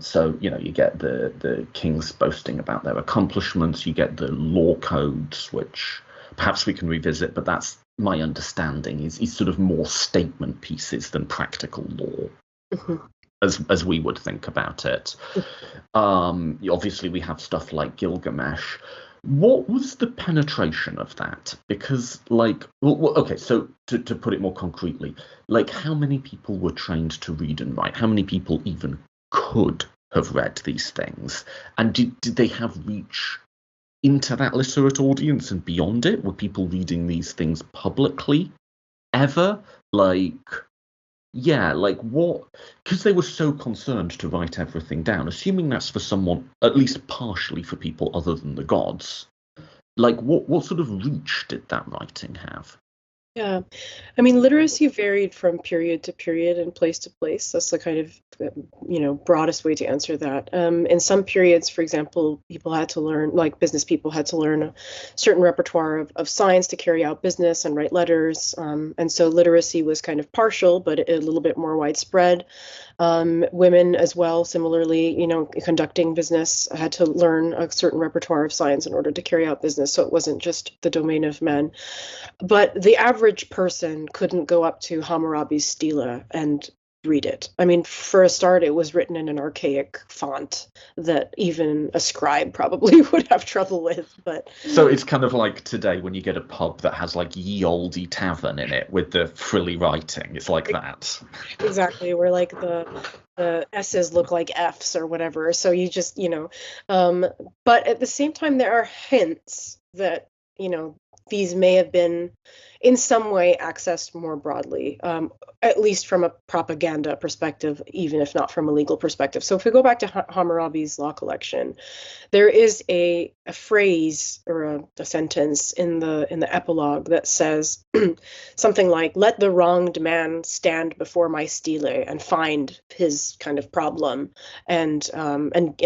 So, you get the kings boasting about their accomplishments, you get the law codes, which perhaps we can revisit, but that's my understanding, is sort of more statement pieces than practical law. Mm-hmm. As we would think about it. Obviously, we have stuff like Gilgamesh. What was the penetration of that? Because, okay, so to put it more concretely, how many people were trained to read and write? How many people even could have read these things? And did they have reach into that literate audience and beyond it? Were people reading these things publicly ever? What? Because they were so concerned to write everything down, assuming that's for someone, at least partially for people other than the gods. What sort of reach did that writing have? Yeah, I mean, literacy varied from period to period and place to place. That's the kind of, broadest way to answer that. In some periods, for example, people had to learn, like business people had to learn a certain repertoire of science to carry out business and write letters. And so literacy was kind of partial, but a little bit more widespread. Women as well, similarly, conducting business had to learn a certain repertoire of science in order to carry out business. So it wasn't just the domain of men. But the average person couldn't go up to Hammurabi's stela and read it. I mean, for a start, it was written in an archaic font that even a scribe probably would have trouble with. But so it's kind of like today when you get a pub that has Ye Olde Tavern in it with the frilly writing. It's like that. Exactly, where the S's look like F's or whatever. So you just, but at the same time, there are hints that, these may have been in some way accessed more broadly, at least from a propaganda perspective, even if not from a legal perspective. So if we go back to Hammurabi's law collection, there is a phrase or a sentence in the epilogue that says something like, "Let the wronged man stand before my stele and find his kind of problem and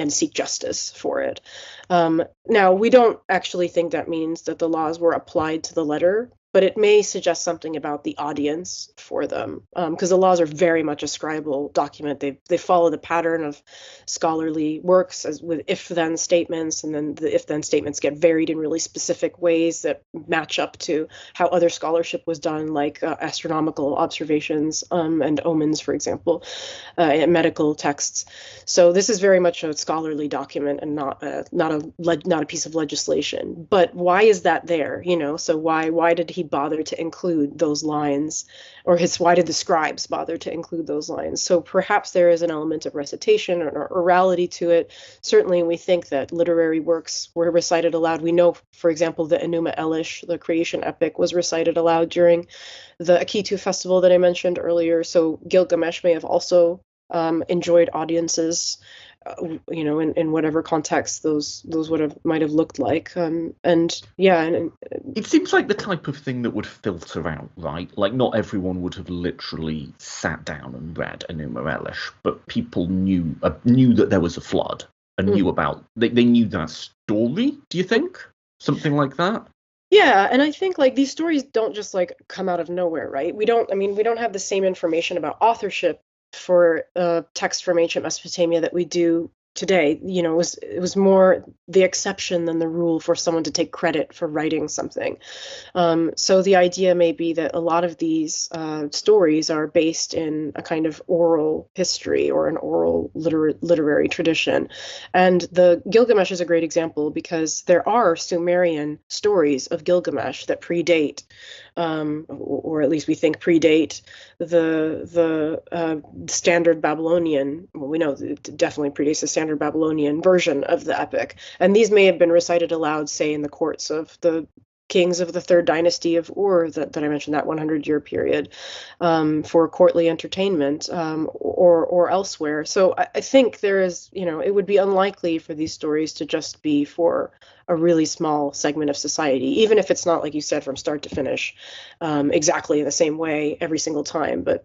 seek justice for it." Now, we don't actually think that means that the laws were applied to the letter, but it may suggest something about the audience for them, because the laws are very much a scribal document. They follow the pattern of scholarly works as with if-then statements, and then the if-then statements get varied in really specific ways that match up to how other scholarship was done, like astronomical observations and omens, for example, in medical texts. So this is very much a scholarly document and not a piece of legislation. But why is that there? So why did he bother to include those lines, or why did the scribes bother to include those lines? So perhaps there is an element of recitation or orality to it. Certainly we think that literary works were recited aloud. We know, for example, the Enuma Elish, the creation epic, was recited aloud during the Akitu festival that I mentioned earlier. So Gilgamesh may have also enjoyed audiences, in whatever context those might have looked like, and it seems like the type of thing that would filter out, right? Not everyone would have literally sat down and read Enuma Elish, but people knew that there was a flood, and knew about. They knew that story. Do you think something like that? Yeah, and I think like these stories don't just like come out of nowhere, right? We don't have the same information about authorship for text from ancient Mesopotamia that we do today. It was more the exception than the rule for someone to take credit for writing something. So the idea may be that a lot of these stories are based in a kind of oral history or an oral literary tradition. And the Gilgamesh is a great example because there are Sumerian stories of Gilgamesh that predate, or at least we think predate the standard Babylonian. Well, we know it definitely predates the standard Babylonian version of the epic. And these may have been recited aloud, say, in the courts of the kings of the third dynasty of Ur that I mentioned, that 100-year period, for courtly entertainment, or elsewhere. So I think there is, it would be unlikely for these stories to just be for a really small segment of society, even if it's not, like you said, from start to finish, exactly in the same way every single time. But,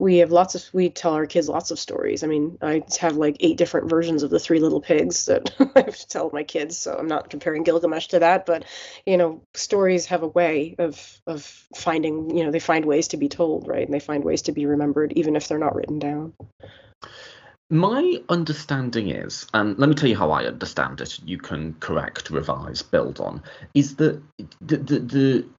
we tell our kids lots of stories. I mean, I have like 8 different versions of the Three Little Pigs that I tell my kids, so I'm not comparing Gilgamesh to that, but stories have a way of finding, they find ways to be told, right? And they find ways to be remembered, even if they're not written down. My understanding is, and let me tell you how I understand it. You can correct, revise, build on. Is that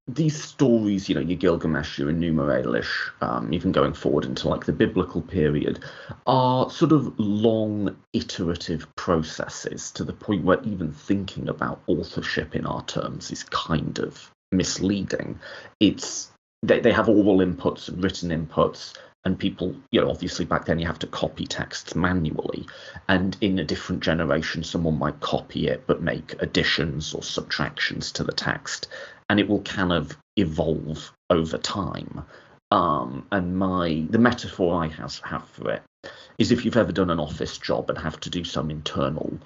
these stories, your Gilgamesh, your Enuma Elish, even going forward into like the biblical period, are sort of long, iterative processes to the point where even thinking about authorship in our terms is kind of misleading. They have oral inputs and written inputs, and people, obviously back then you have to copy texts manually, and in a different generation someone might copy it but make additions or subtractions to the text, and it will kind of evolve over time. And the metaphor I have for it is, if you've ever done an office job and have to do some internal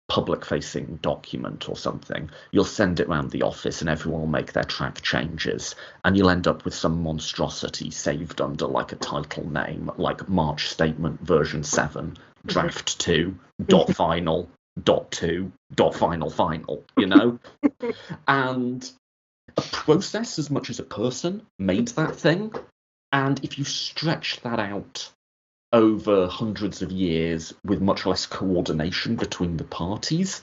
public-facing document or something, you'll send it around the office and everyone will make their track changes, and you'll end up with some monstrosity saved under like a title name, like March Statement version 7, draft 2, dot final, dot 2, dot final, And a process as much as a person made that thing, and if you stretch that out over hundreds of years with much less coordination between the parties,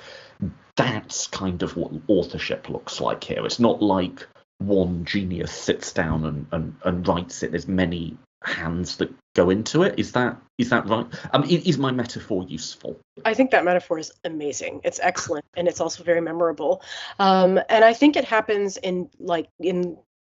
that's kind of what authorship looks like here. It's not like one genius sits down and writes it. There's many hands that go into it. Is that right? Is my metaphor useful? I think that metaphor is amazing. It's excellent, and it's also very memorable. And I think it happens in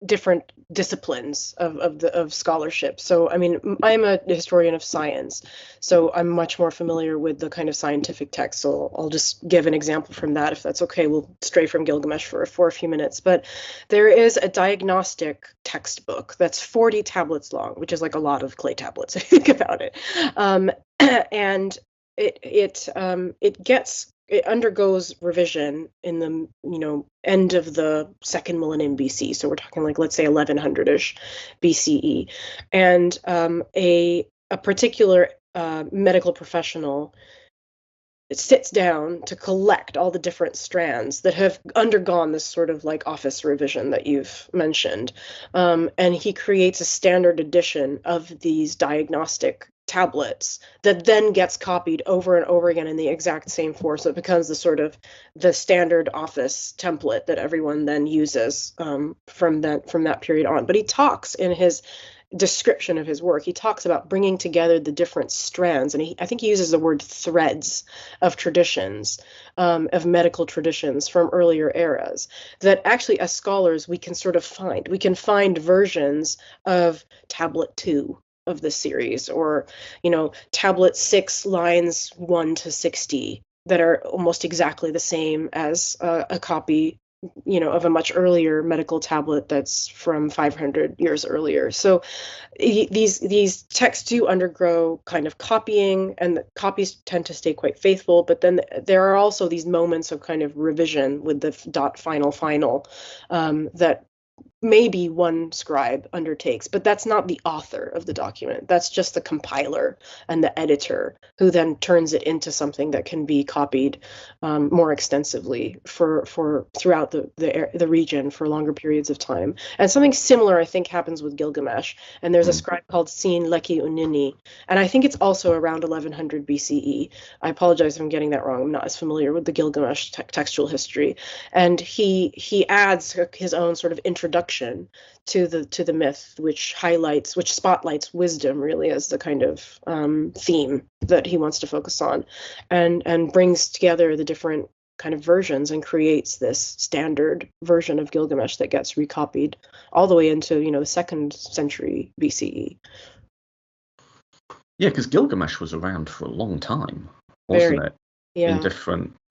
different disciplines of scholarship. So, I mean, I'm a historian of science, so I'm much more familiar with the kind of scientific text. So I'll just give an example from that, if that's okay. We'll stray from Gilgamesh for a few minutes. But there is a diagnostic textbook that's 40 tablets long, which is like a lot of clay tablets if you think about it. And it undergoes revision in the end of the second millennium BC. So we're talking like, let's say 1100ish BCE, and a particular medical professional sits down to collect all the different strands that have undergone this sort of like office revision that you've mentioned, and he creates a standard edition of these diagnostic tablets that then gets copied over and over again in the exact same form. So it becomes the standard office template that everyone then uses from that period on. But he talks in his description of his work, he talks about bringing together the different strands, and I think he uses the word threads of traditions, of medical traditions from earlier eras, that actually as scholars we can find versions of tablet 2 of the series, or tablet 6 lines 1 to 60 that are almost exactly the same as a copy of a much earlier medical tablet that's from 500 years earlier. So these texts do undergo kind of copying, and the copies tend to stay quite faithful, but then there are also these moments of kind of revision with the dot final that maybe one scribe undertakes, but that's not the author of the document. That's just the compiler and the editor who then turns it into something that can be copied more extensively for throughout the region for longer periods of time. And something similar, I think, happens with Gilgamesh. And there's a scribe called Sin Leki Unini, and I think it's also around 1100 BCE. I apologize if I'm getting that wrong. I'm not as familiar with the Gilgamesh textual history. And he adds his own sort of introduction to the myth, which spotlights wisdom really as the kind of theme that he wants to focus on, and brings together the different kind of versions and creates this standard version of Gilgamesh that gets recopied all the way into, the 2nd century BCE. Yeah, because Gilgamesh was around for a long time, wasn't it? Yeah. In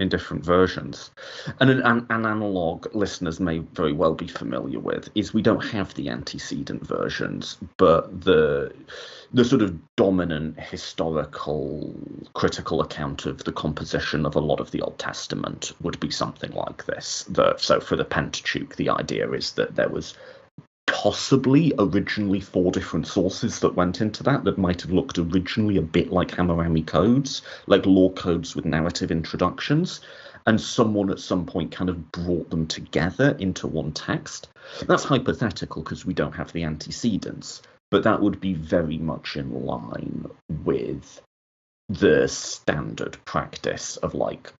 different versions. And an analog listeners may very well be familiar with is we don't have the antecedent versions, but the sort of dominant historical critical account of the composition of a lot of the Old Testament would be something like this. So for the Pentateuch, the idea is that there was possibly originally 4 different sources that went into that might have looked originally a bit like Hammurabi codes, like law codes with narrative introductions, and someone at some point kind of brought them together into one text. That's hypothetical because we don't have the antecedents, but that would be very much in line with the standard practice of like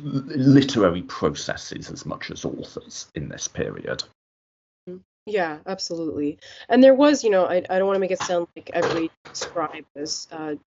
literary processes as much as authors in this period. Yeah, absolutely. And there was, I don't want to make it sound like every scribe was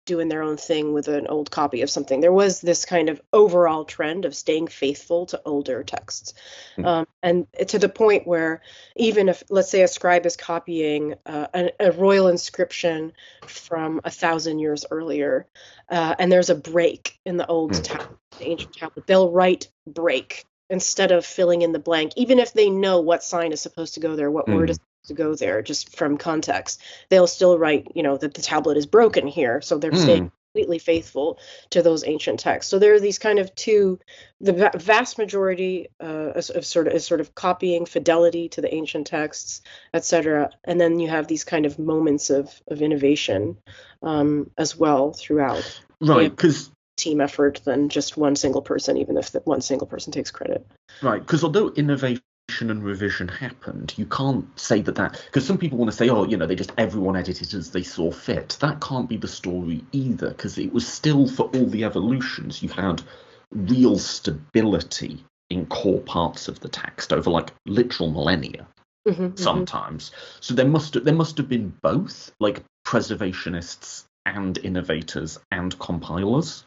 doing their own thing with an old copy of something. There was this kind of overall trend of staying faithful to older texts. And to the point where even if, let's say, a scribe is copying a royal inscription from 1,000 years earlier, and there's a break in the old tablet, the ancient tablet, they'll write break instead of filling in the blank, even if they know what sign is supposed to go there, what word is supposed to go there, just from context, they'll still write, that the tablet is broken here. So they're staying completely faithful to those ancient texts. So there are these kind of the vast majority is sort of copying fidelity to the ancient texts, etc. And then you have these kind of moments of innovation as well throughout. Right, because team effort than just one single person, even if that one single person takes credit. Right, because although innovation and revision happened, you can't say that because some people want to say, they just everyone edited as they saw fit. That can't be the story either, because it was still, for all the evolutions, you had real stability in core parts of the text over like literal millennia sometimes. So there must have been both, like preservationists and innovators and compilers.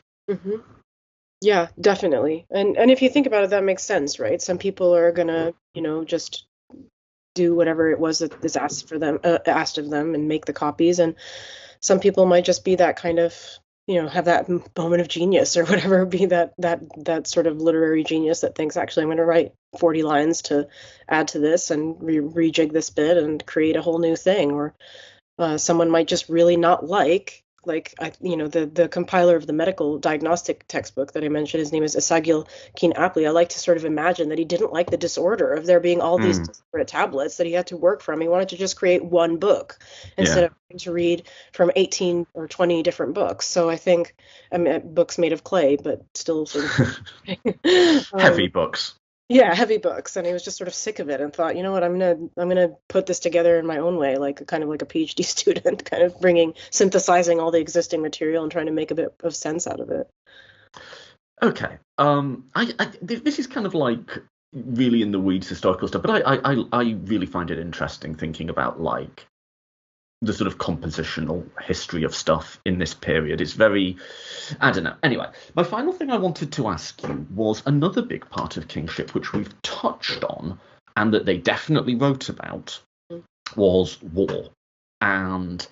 Yeah, definitely. And if you think about it, that makes sense, right? Some people are gonna, just do whatever it was that is asked of them and make the copies. And some people might just be that kind of, have that moment of genius or whatever, be that sort of literary genius that thinks, actually, I'm going to write 40 lines to add to this and rejig this bit and create a whole new thing. Or someone might just really not like the compiler of the medical diagnostic textbook that I mentioned. His name is Esagil Kin-Apli. I like to sort of imagine that he didn't like the disorder of there being all these disparate tablets that he had to work from. He wanted to just create one book instead of having to read from 18 or 20 different books. So I think, books made of clay, but still sort of heavy books. Yeah, heavy books, and he was just sort of sick of it and thought, you know what, I'm gonna put this together in my own way, like kind of like a PhD student, kind of synthesizing all the existing material and trying to make a bit of sense out of it. Okay, this is kind of like really in the weeds historical stuff, but I really find it interesting thinking about like the sort of compositional history of stuff in this period. It's very, I don't know. Anyway, my final thing I wanted to ask you was another big part of kingship, which we've touched on and that they definitely wrote about, was war. And,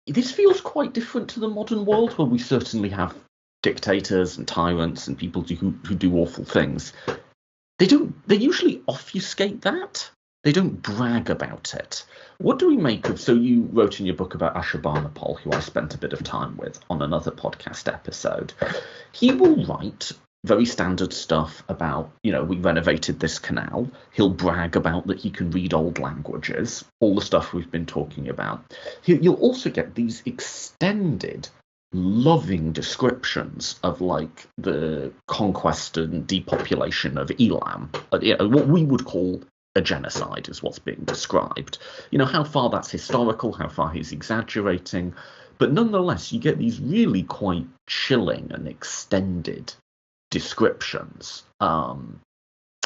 this feels quite different to the modern world, where we certainly have dictators and tyrants and people who do awful things. They usually obfuscate that. They don't brag about it. What do we make of, so you wrote in your book about Ashurbanipal, who I spent a bit of time with on another podcast episode. He will write very standard stuff about, we renovated this canal. He'll brag about that he can read old languages, all the stuff we've been talking about. You'll also get these extended, loving descriptions of like the conquest and depopulation of Elam. What we would call a genocide is what's being described. How far that's historical, how far he's exaggerating. But nonetheless, you get these really quite chilling and extended descriptions. And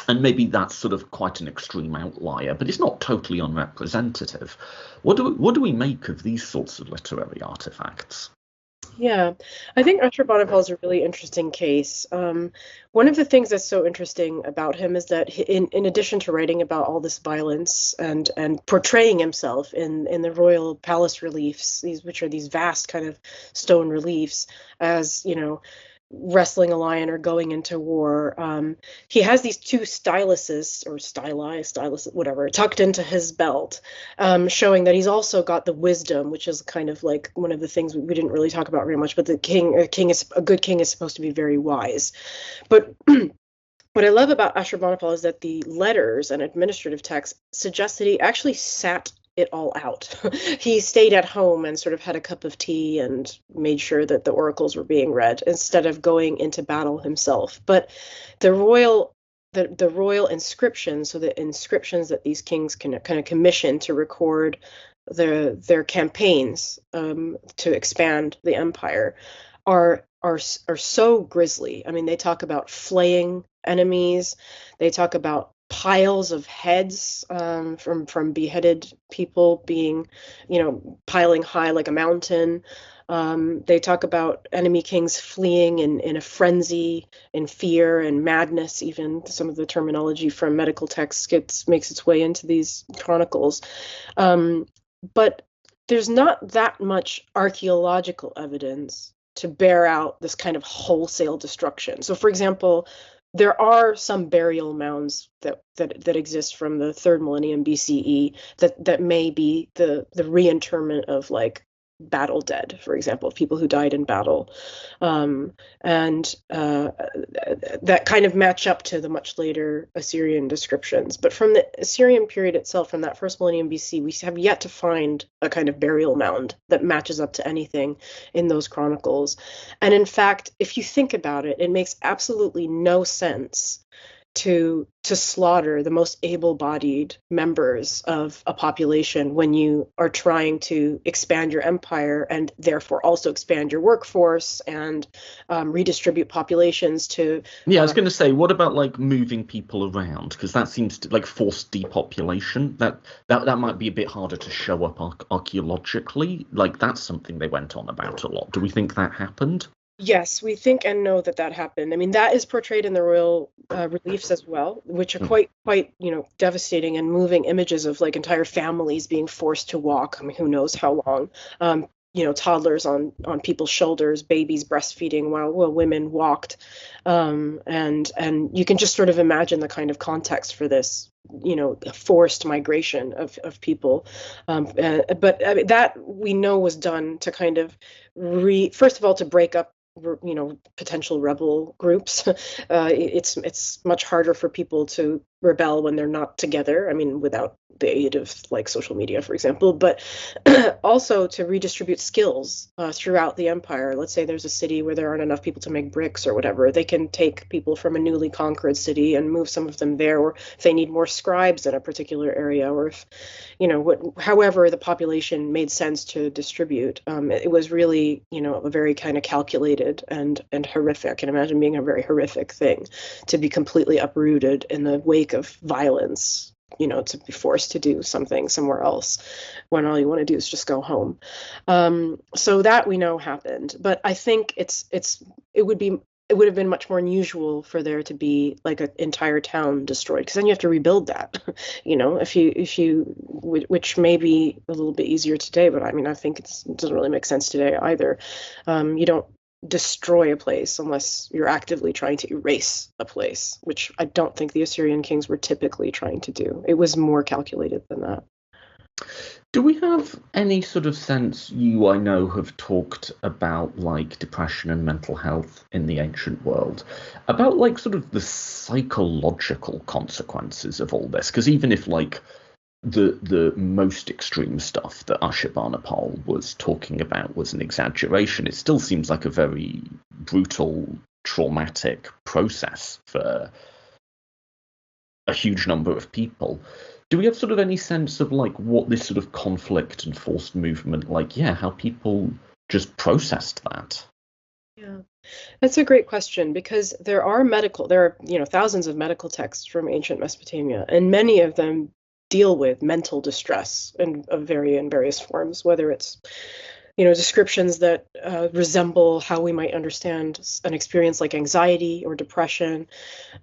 maybe that's sort of quite an extreme outlier, but it's not totally unrepresentative. What do we make of these sorts of literary artifacts? Yeah, I think Ashurbanipal is a really interesting case. One of the things that's so interesting about him is that in addition to writing about all this violence and portraying himself in the royal palace reliefs, which are these vast kind of stone reliefs, as wrestling a lion or going into war. He has these two styluses or stylus, whatever, tucked into his belt, showing that he's also got the wisdom, which is kind of like one of the things we didn't really talk about very much. But a good king is supposed to be very wise. But what I love about Ashurbanipal is that the letters and administrative texts suggest that he actually sat it all out. He stayed at home and sort of had a cup of tea and made sure that the oracles were being read instead of going into battle himself. But the royal inscriptions, so the inscriptions that these kings can kind of commission to record their campaigns to expand the empire, are so grisly. I mean, they talk about flaying enemies. They talk about piles of heads from beheaded people being, piling high like a mountain. They talk about enemy kings fleeing in a frenzy, in fear and madness. Even some of the terminology from medical texts makes its way into these chronicles. But there's not that much archaeological evidence to bear out this kind of wholesale destruction. So, for example, there are some burial mounds that exist from the 3rd millennium BCE that may be the reinterment of like battle dead, for example, of people who died in battle, and that kind of match up to the much later Assyrian descriptions. But from the Assyrian period itself, from that 1st millennium BC, we have yet to find a kind of burial mound that matches up to anything in those chronicles. And in fact, if you think about it, it makes absolutely no sense to slaughter the most able-bodied members of a population when you are trying to expand your empire and therefore also expand your workforce and redistribute populations to. Yeah, I was going to say, what about like moving people around? Because that seems to like forced depopulation. That might be a bit harder to show up archaeologically. Like that's something they went on about a lot. Do we think that happened? Yes, we think and know that happened. I mean, that is portrayed in the royal reliefs as well, which are quite, devastating and moving images of like entire families being forced to walk. I mean, who knows how long? Toddlers on people's shoulders, babies breastfeeding while women walked, and you can just sort of imagine the kind of context for this, forced migration of people. But I mean, that we know was done to kind of first of all, to break up potential rebel groups. It's much harder for people to rebel when they're not together. I mean, without the aid of like social media, for example, but also to redistribute skills throughout the empire. Let's say there's a city where there aren't enough people to make bricks or whatever. They can take people from a newly conquered city and move some of them there, or if they need more scribes in a particular area, or if, however the population made sense to distribute. It was really, a very kind of calculated and horrific. I can imagine being a very horrific thing to be completely uprooted in the wake of violence, to be forced to do something somewhere else when all you want to do is just go home. So that we know happened, but I think it would have been much more unusual for there to be like an entire town destroyed, because then you have to rebuild that, which may be a little bit easier today, but I mean, I think it doesn't really make sense today either. You don't destroy a place unless you're actively trying to erase a place, which I don't think the Assyrian kings were typically trying to do. It was more calculated than that. Do we have any sort of sense, you I know have talked about like depression and mental health in the ancient world, about like sort of the psychological consequences of all this? Because even if like the most extreme stuff that Ashurbanipal was talking about was an exaggeration, it still seems like a very brutal, traumatic process for a huge number of people. Do we have sort of any sense of like what this sort of conflict and forced movement, like, yeah, how people just processed that? Yeah. That's a great question because there are, thousands of medical texts from ancient Mesopotamia, and many of them deal with mental distress in various forms, whether it's, descriptions that resemble how we might understand an experience like anxiety or depression,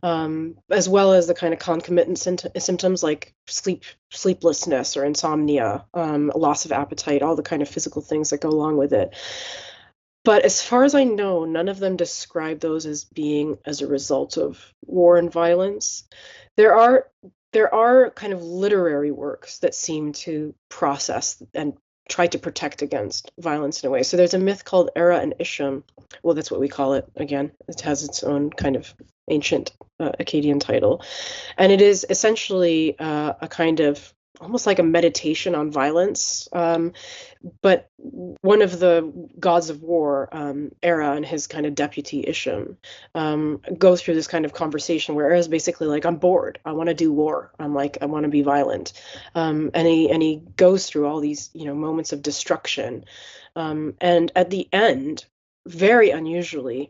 as well as the kind of concomitant symptoms like sleeplessness or insomnia, loss of appetite, all the kind of physical things that go along with it. But as far as I know, none of them describe those as being as a result of war and violence. There are there are kind of literary works that seem to process and try to protect against violence in a way. So there's a myth called Era and Isham. Well, that's what we call it. Again, it has its own kind of ancient Akkadian title, and it is essentially a kind of almost like a meditation on violence. But one of the gods of war, Era, and his kind of deputy Isham, go through this kind of conversation where Era's basically like, "I'm bored. I want to do war. I want to be violent," and he goes through all these moments of destruction, and at the end, very unusually,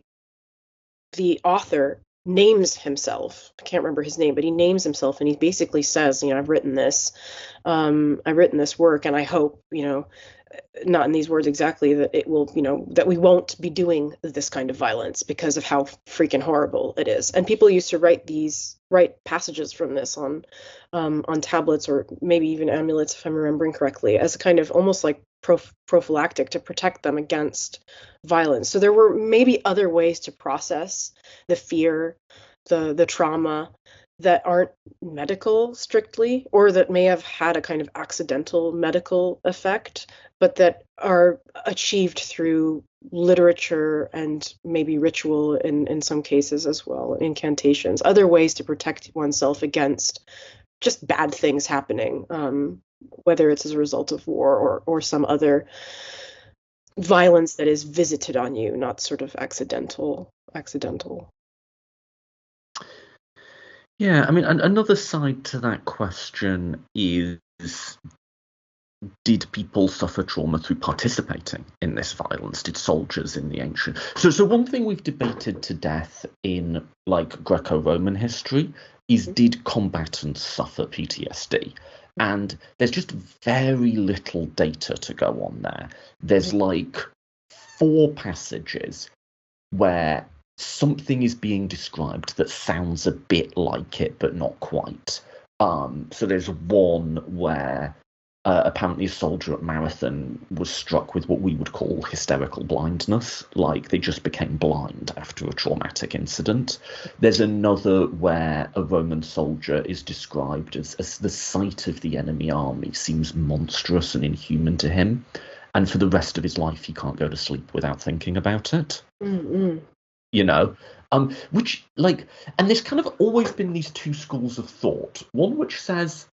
the author names himself. I can't remember his name, but he names himself and he basically says, I've written this work, and I hope, not in these words exactly, that it will, that we won't be doing this kind of violence because of how freaking horrible it is. And people used to write passages from this on tablets or maybe even amulets, if I'm remembering correctly, as a kind of almost like prophylactic to protect them against violence. So there were maybe other ways to process the fear, the trauma that aren't medical strictly, or that may have had a kind of accidental medical effect, but that are achieved through literature and maybe ritual in some cases as well, incantations, other ways to protect oneself against just bad things happening, whether it's as a result of war or some other violence that is visited on you, not sort of accidental. Yeah, I mean, another side to that question is, did people suffer trauma through participating in this violence? Did soldiers in the ancient... So one thing we've debated to death in, like, Greco-Roman history is, did combatants suffer PTSD? And there's just very little data to go on there. There's, like, 4 passages where something is being described that sounds a bit like it, but not quite. So there's one where apparently a soldier at Marathon was struck with what we would call hysterical blindness, like they just became blind after a traumatic incident. There's another where a Roman soldier is described as the sight of the enemy army seems monstrous and inhuman to him, and for the rest of his life he can't go to sleep without thinking about it. Mm-hmm. Which, like, and there's kind of always been these 2 schools of thought. One which says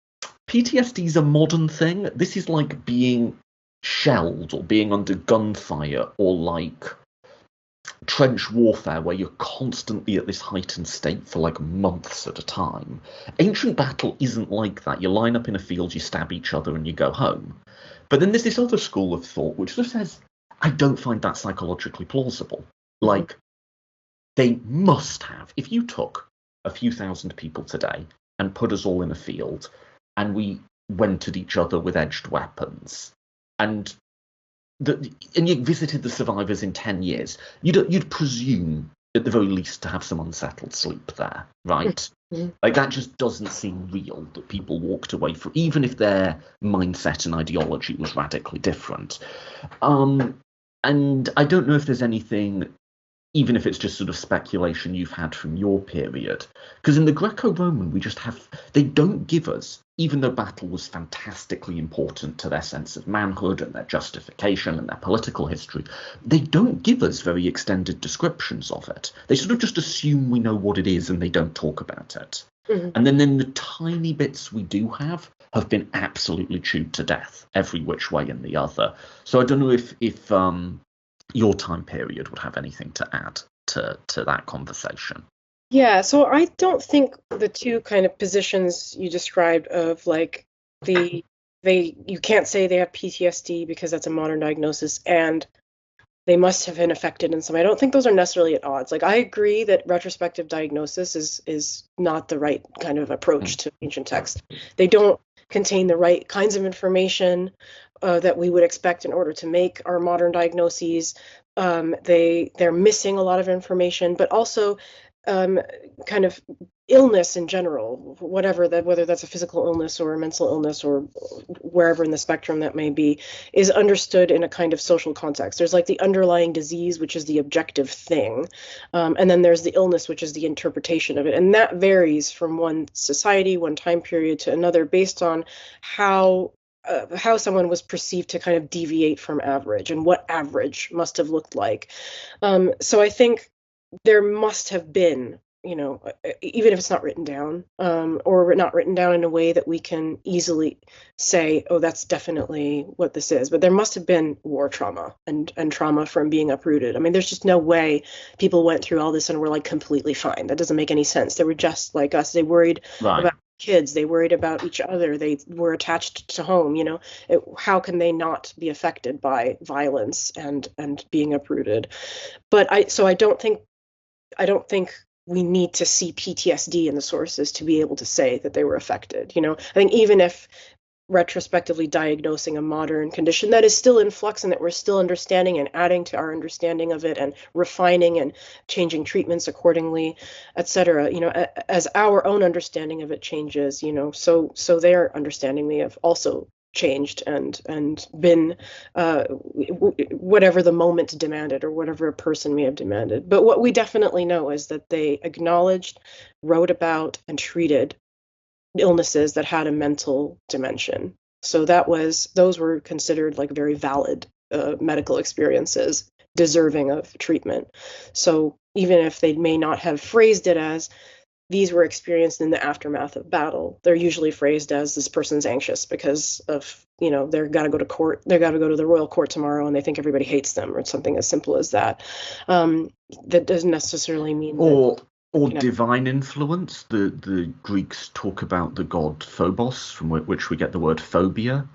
PTSD is a modern thing. This is like being shelled or being under gunfire or like trench warfare where you're constantly at this heightened state for like months at a time. Ancient battle isn't like that. You line up in a field, you stab each other and you go home. But then there's this other school of thought which sort of says, I don't find that psychologically plausible. Like, they must have. If you took a few thousand people today and put us all in a field and we went at each other with edged weapons and you visited the survivors in 10 years, you'd presume at the very least to have some unsettled sleep there, right? Like, that just doesn't seem real, that people walked away from, even if their mindset and ideology was radically different. And I don't know if there's anything even if it's just sort of speculation you've had from your period. Because in the Greco-Roman, they don't give us, even though battle was fantastically important to their sense of manhood and their justification and their political history, they don't give us very extended descriptions of it. They sort of just assume we know what it is and they don't talk about it. Mhm. And then the tiny bits we do have been absolutely chewed to death, every which way and the other. So I don't know if your time period would have anything to add to that conversation. Yeah, so I don't think the two kind of positions you described of like you can't say they have PTSD because that's a modern diagnosis and they must have been affected in some. I don't think those are necessarily at odds. Like I agree that retrospective diagnosis is not the right kind of approach to ancient texts. They don't contain the right kinds of information that we would expect in order to make our modern diagnoses. They're missing a lot of information, but also kind of illness in general, whether that's a physical illness or a mental illness or wherever in the spectrum that may be, is understood in a kind of social context. There's like the underlying disease, which is the objective thing, and then there's the illness, which is the interpretation of it, and that varies from one society, one time period to another based on how someone was perceived to kind of deviate from average and what average must have looked like. So I think there must have been, even if it's not written down, or not written down in a way that we can easily say, oh, that's definitely what this is. But there must have been war trauma and trauma from being uprooted. I mean, there's just no way people went through all this and were like completely fine. That doesn't make any sense. They were just like us. They worried about kids. They worried about each other. They were attached to home. How can they not be affected by violence and being uprooted? But I don't think we need to see PTSD in the sources to be able to say that they were affected. I think even if retrospectively diagnosing a modern condition that is still in flux and that we're still understanding and adding to our understanding of it and refining and changing treatments accordingly, et cetera, as our own understanding of it changes, so their understanding may have also changed and been whatever the moment demanded or whatever a person may have demanded. But what we definitely know is that they acknowledged, wrote about, and treated illnesses that had a mental dimension. So those were considered like very valid medical experiences deserving of treatment. So even if they may not have phrased it as these were experienced in the aftermath of battle, they're usually phrased as this person's anxious because of, they've got to go to court, they've got to go to the royal court tomorrow and they think everybody hates them, or something as simple as that. That doesn't necessarily mean or divine influence. The Greeks talk about the god Phobos, from which we get the word phobia,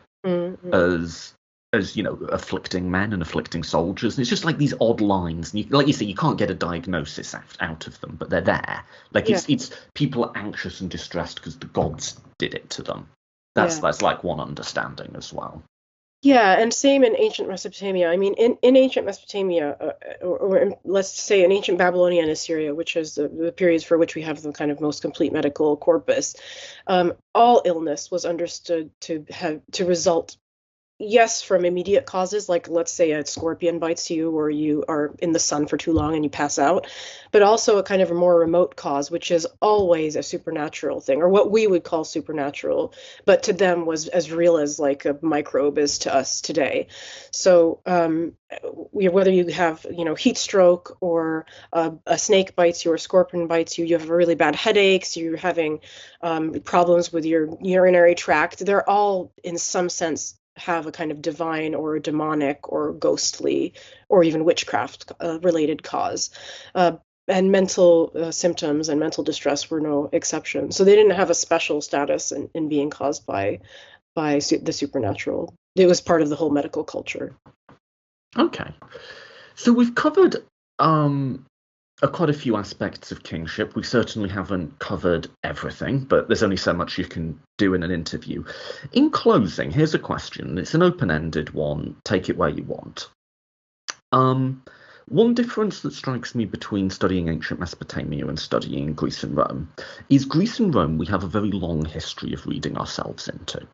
as afflicting men and afflicting soldiers. And it's just like these odd lines. And like you say, you can't get a diagnosis out of them, but they're there. Like it's people are anxious and distressed because the gods did it to them. That's like one understanding as well. Yeah, and same in ancient Mesopotamia. I mean, in ancient Mesopotamia, or let's say in ancient Babylonia and Assyria, which is the periods for which we have the kind of most complete medical corpus, all illness was understood to result, yes, from immediate causes, like let's say a scorpion bites you or you are in the sun for too long and you pass out, but also a kind of a more remote cause, which is always a supernatural thing, or what we would call supernatural, but to them was as real as like a microbe is to us today. So whether you have, heat stroke or a snake bites you or a scorpion bites you, you have really bad headaches, you're having problems with your urinary tract, they're all in some sense have a kind of divine or demonic or ghostly or even witchcraft related cause. And mental symptoms and mental distress were no exception. So they didn't have a special status in being caused by the supernatural. It was part of the whole medical culture. Okay. So we've covered quite a few aspects of kingship. We certainly haven't covered everything, but there's only so much you can do in an interview. In closing, here's a question. It's an open-ended one. Take it where you want. One difference that strikes me between studying ancient Mesopotamia and studying Greece and Rome is Greece and Rome, we have a very long history of reading ourselves into.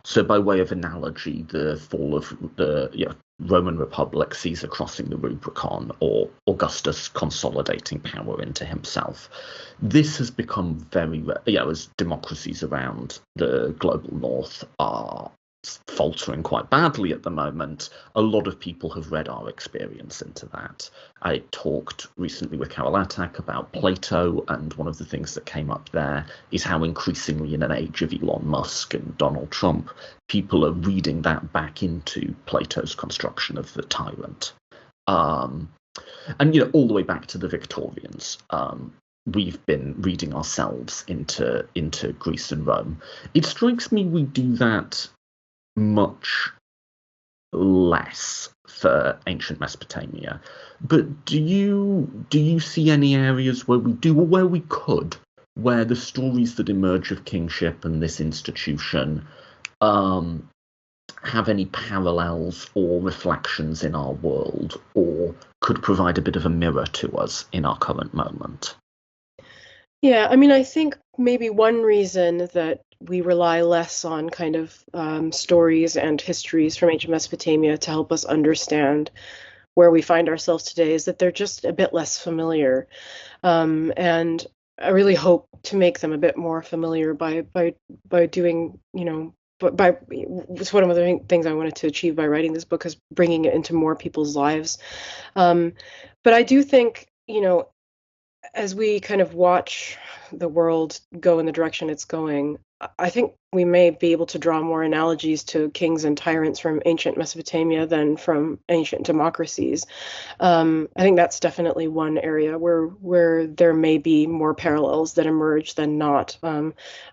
So by way of analogy, the fall of the Roman Republic, Caesar crossing the Rubicon, or Augustus consolidating power into himself. This has become very, as democracies around the global north are faltering quite badly at the moment, a lot of people have read our experience into that. I talked recently with Carol Attak about Plato, and one of the things that came up there is how increasingly in an age of Elon Musk and Donald Trump, people are reading that back into Plato's construction of the tyrant. And, all the way back to the Victorians. We've been reading ourselves into Greece and Rome. It strikes me we do that much less for ancient Mesopotamia. But do you see any areas where we do, or where we could, where the stories that emerge of kingship and this institution have any parallels or reflections in our world, or could provide a bit of a mirror to us in our current moment? Yeah, I mean, I think maybe one reason that we rely less on kind of stories and histories from ancient Mesopotamia to help us understand where we find ourselves today is that they're just a bit less familiar. And I really hope to make them a bit more familiar by doing, by it's one of the things I wanted to achieve by writing this book, is bringing it into more people's lives. But I do think, as we kind of watch the world go in the direction it's going, I think we may be able to draw more analogies to kings and tyrants from ancient Mesopotamia than from ancient democracies. I think that's definitely one area where there may be more parallels that emerge than not.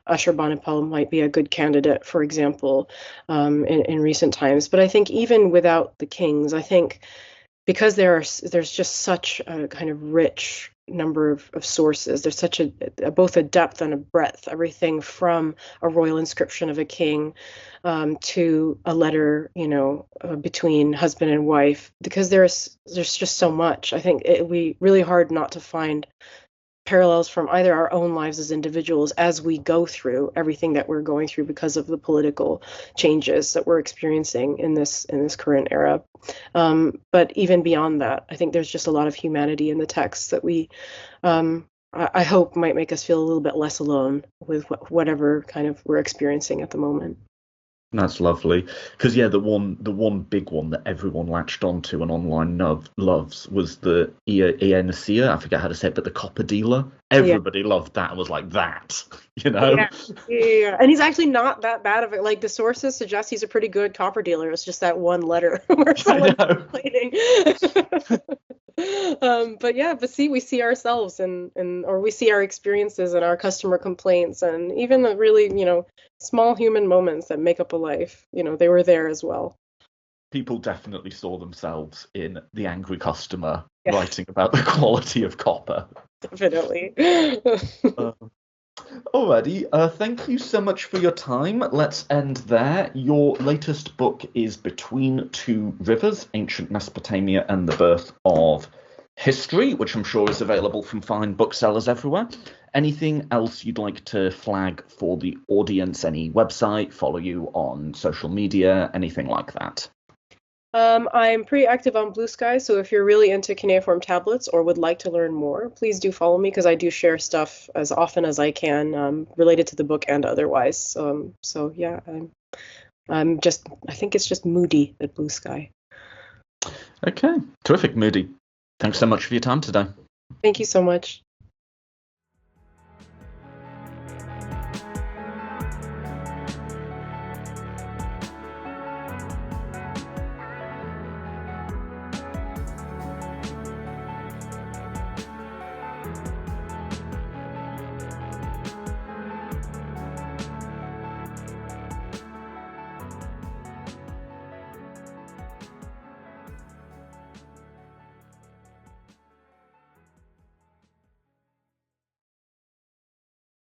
Ashurbanipal might be a good candidate, for example, in recent times. But I think even without the kings, I think because there's just such a kind of rich number of sources. There's such a both a depth and a breadth. Everything from a royal inscription of a king to a letter, between husband and wife. Because there's just so much. I think it would be really hard not to find parallels from either our own lives as individuals as we go through everything that we're going through because of the political changes that we're experiencing in this current era. But even beyond that, I think there's just a lot of humanity in the text that we, I hope, might make us feel a little bit less alone with whatever kind of we're experiencing at the moment. That's lovely, because the one big one that everyone latched onto and online loves was the Eanisia. I forget how to say it, but the copper dealer. Everybody loved that and was like that, Yeah. And he's actually not that bad of it. Like, the sources suggest he's a pretty good copper dealer. It's just that one letter where someone's complaining. But see, we see ourselves or we see our experiences and our customer complaints, and even the really, small human moments that make up a life. They were there as well. People definitely saw themselves in the angry customer writing about the quality of copper. Definitely. Alrighty, thank you so much for your time. Let's end there. Your latest book is Between Two Rivers, Ancient Mesopotamia and the Birth of History, which I'm sure is available from fine booksellers everywhere. Anything else you'd like to flag for the audience? Any website, follow you on social media, anything like that? I'm pretty active on Blue Sky, so if you're really into cuneiform tablets or would like to learn more, please do follow me, because I do share stuff as often as I can related to the book and otherwise. I think it's just Moudhy at Blue Sky. Okay, terrific, Moudhy. Thanks so much for your time today. Thank you so much.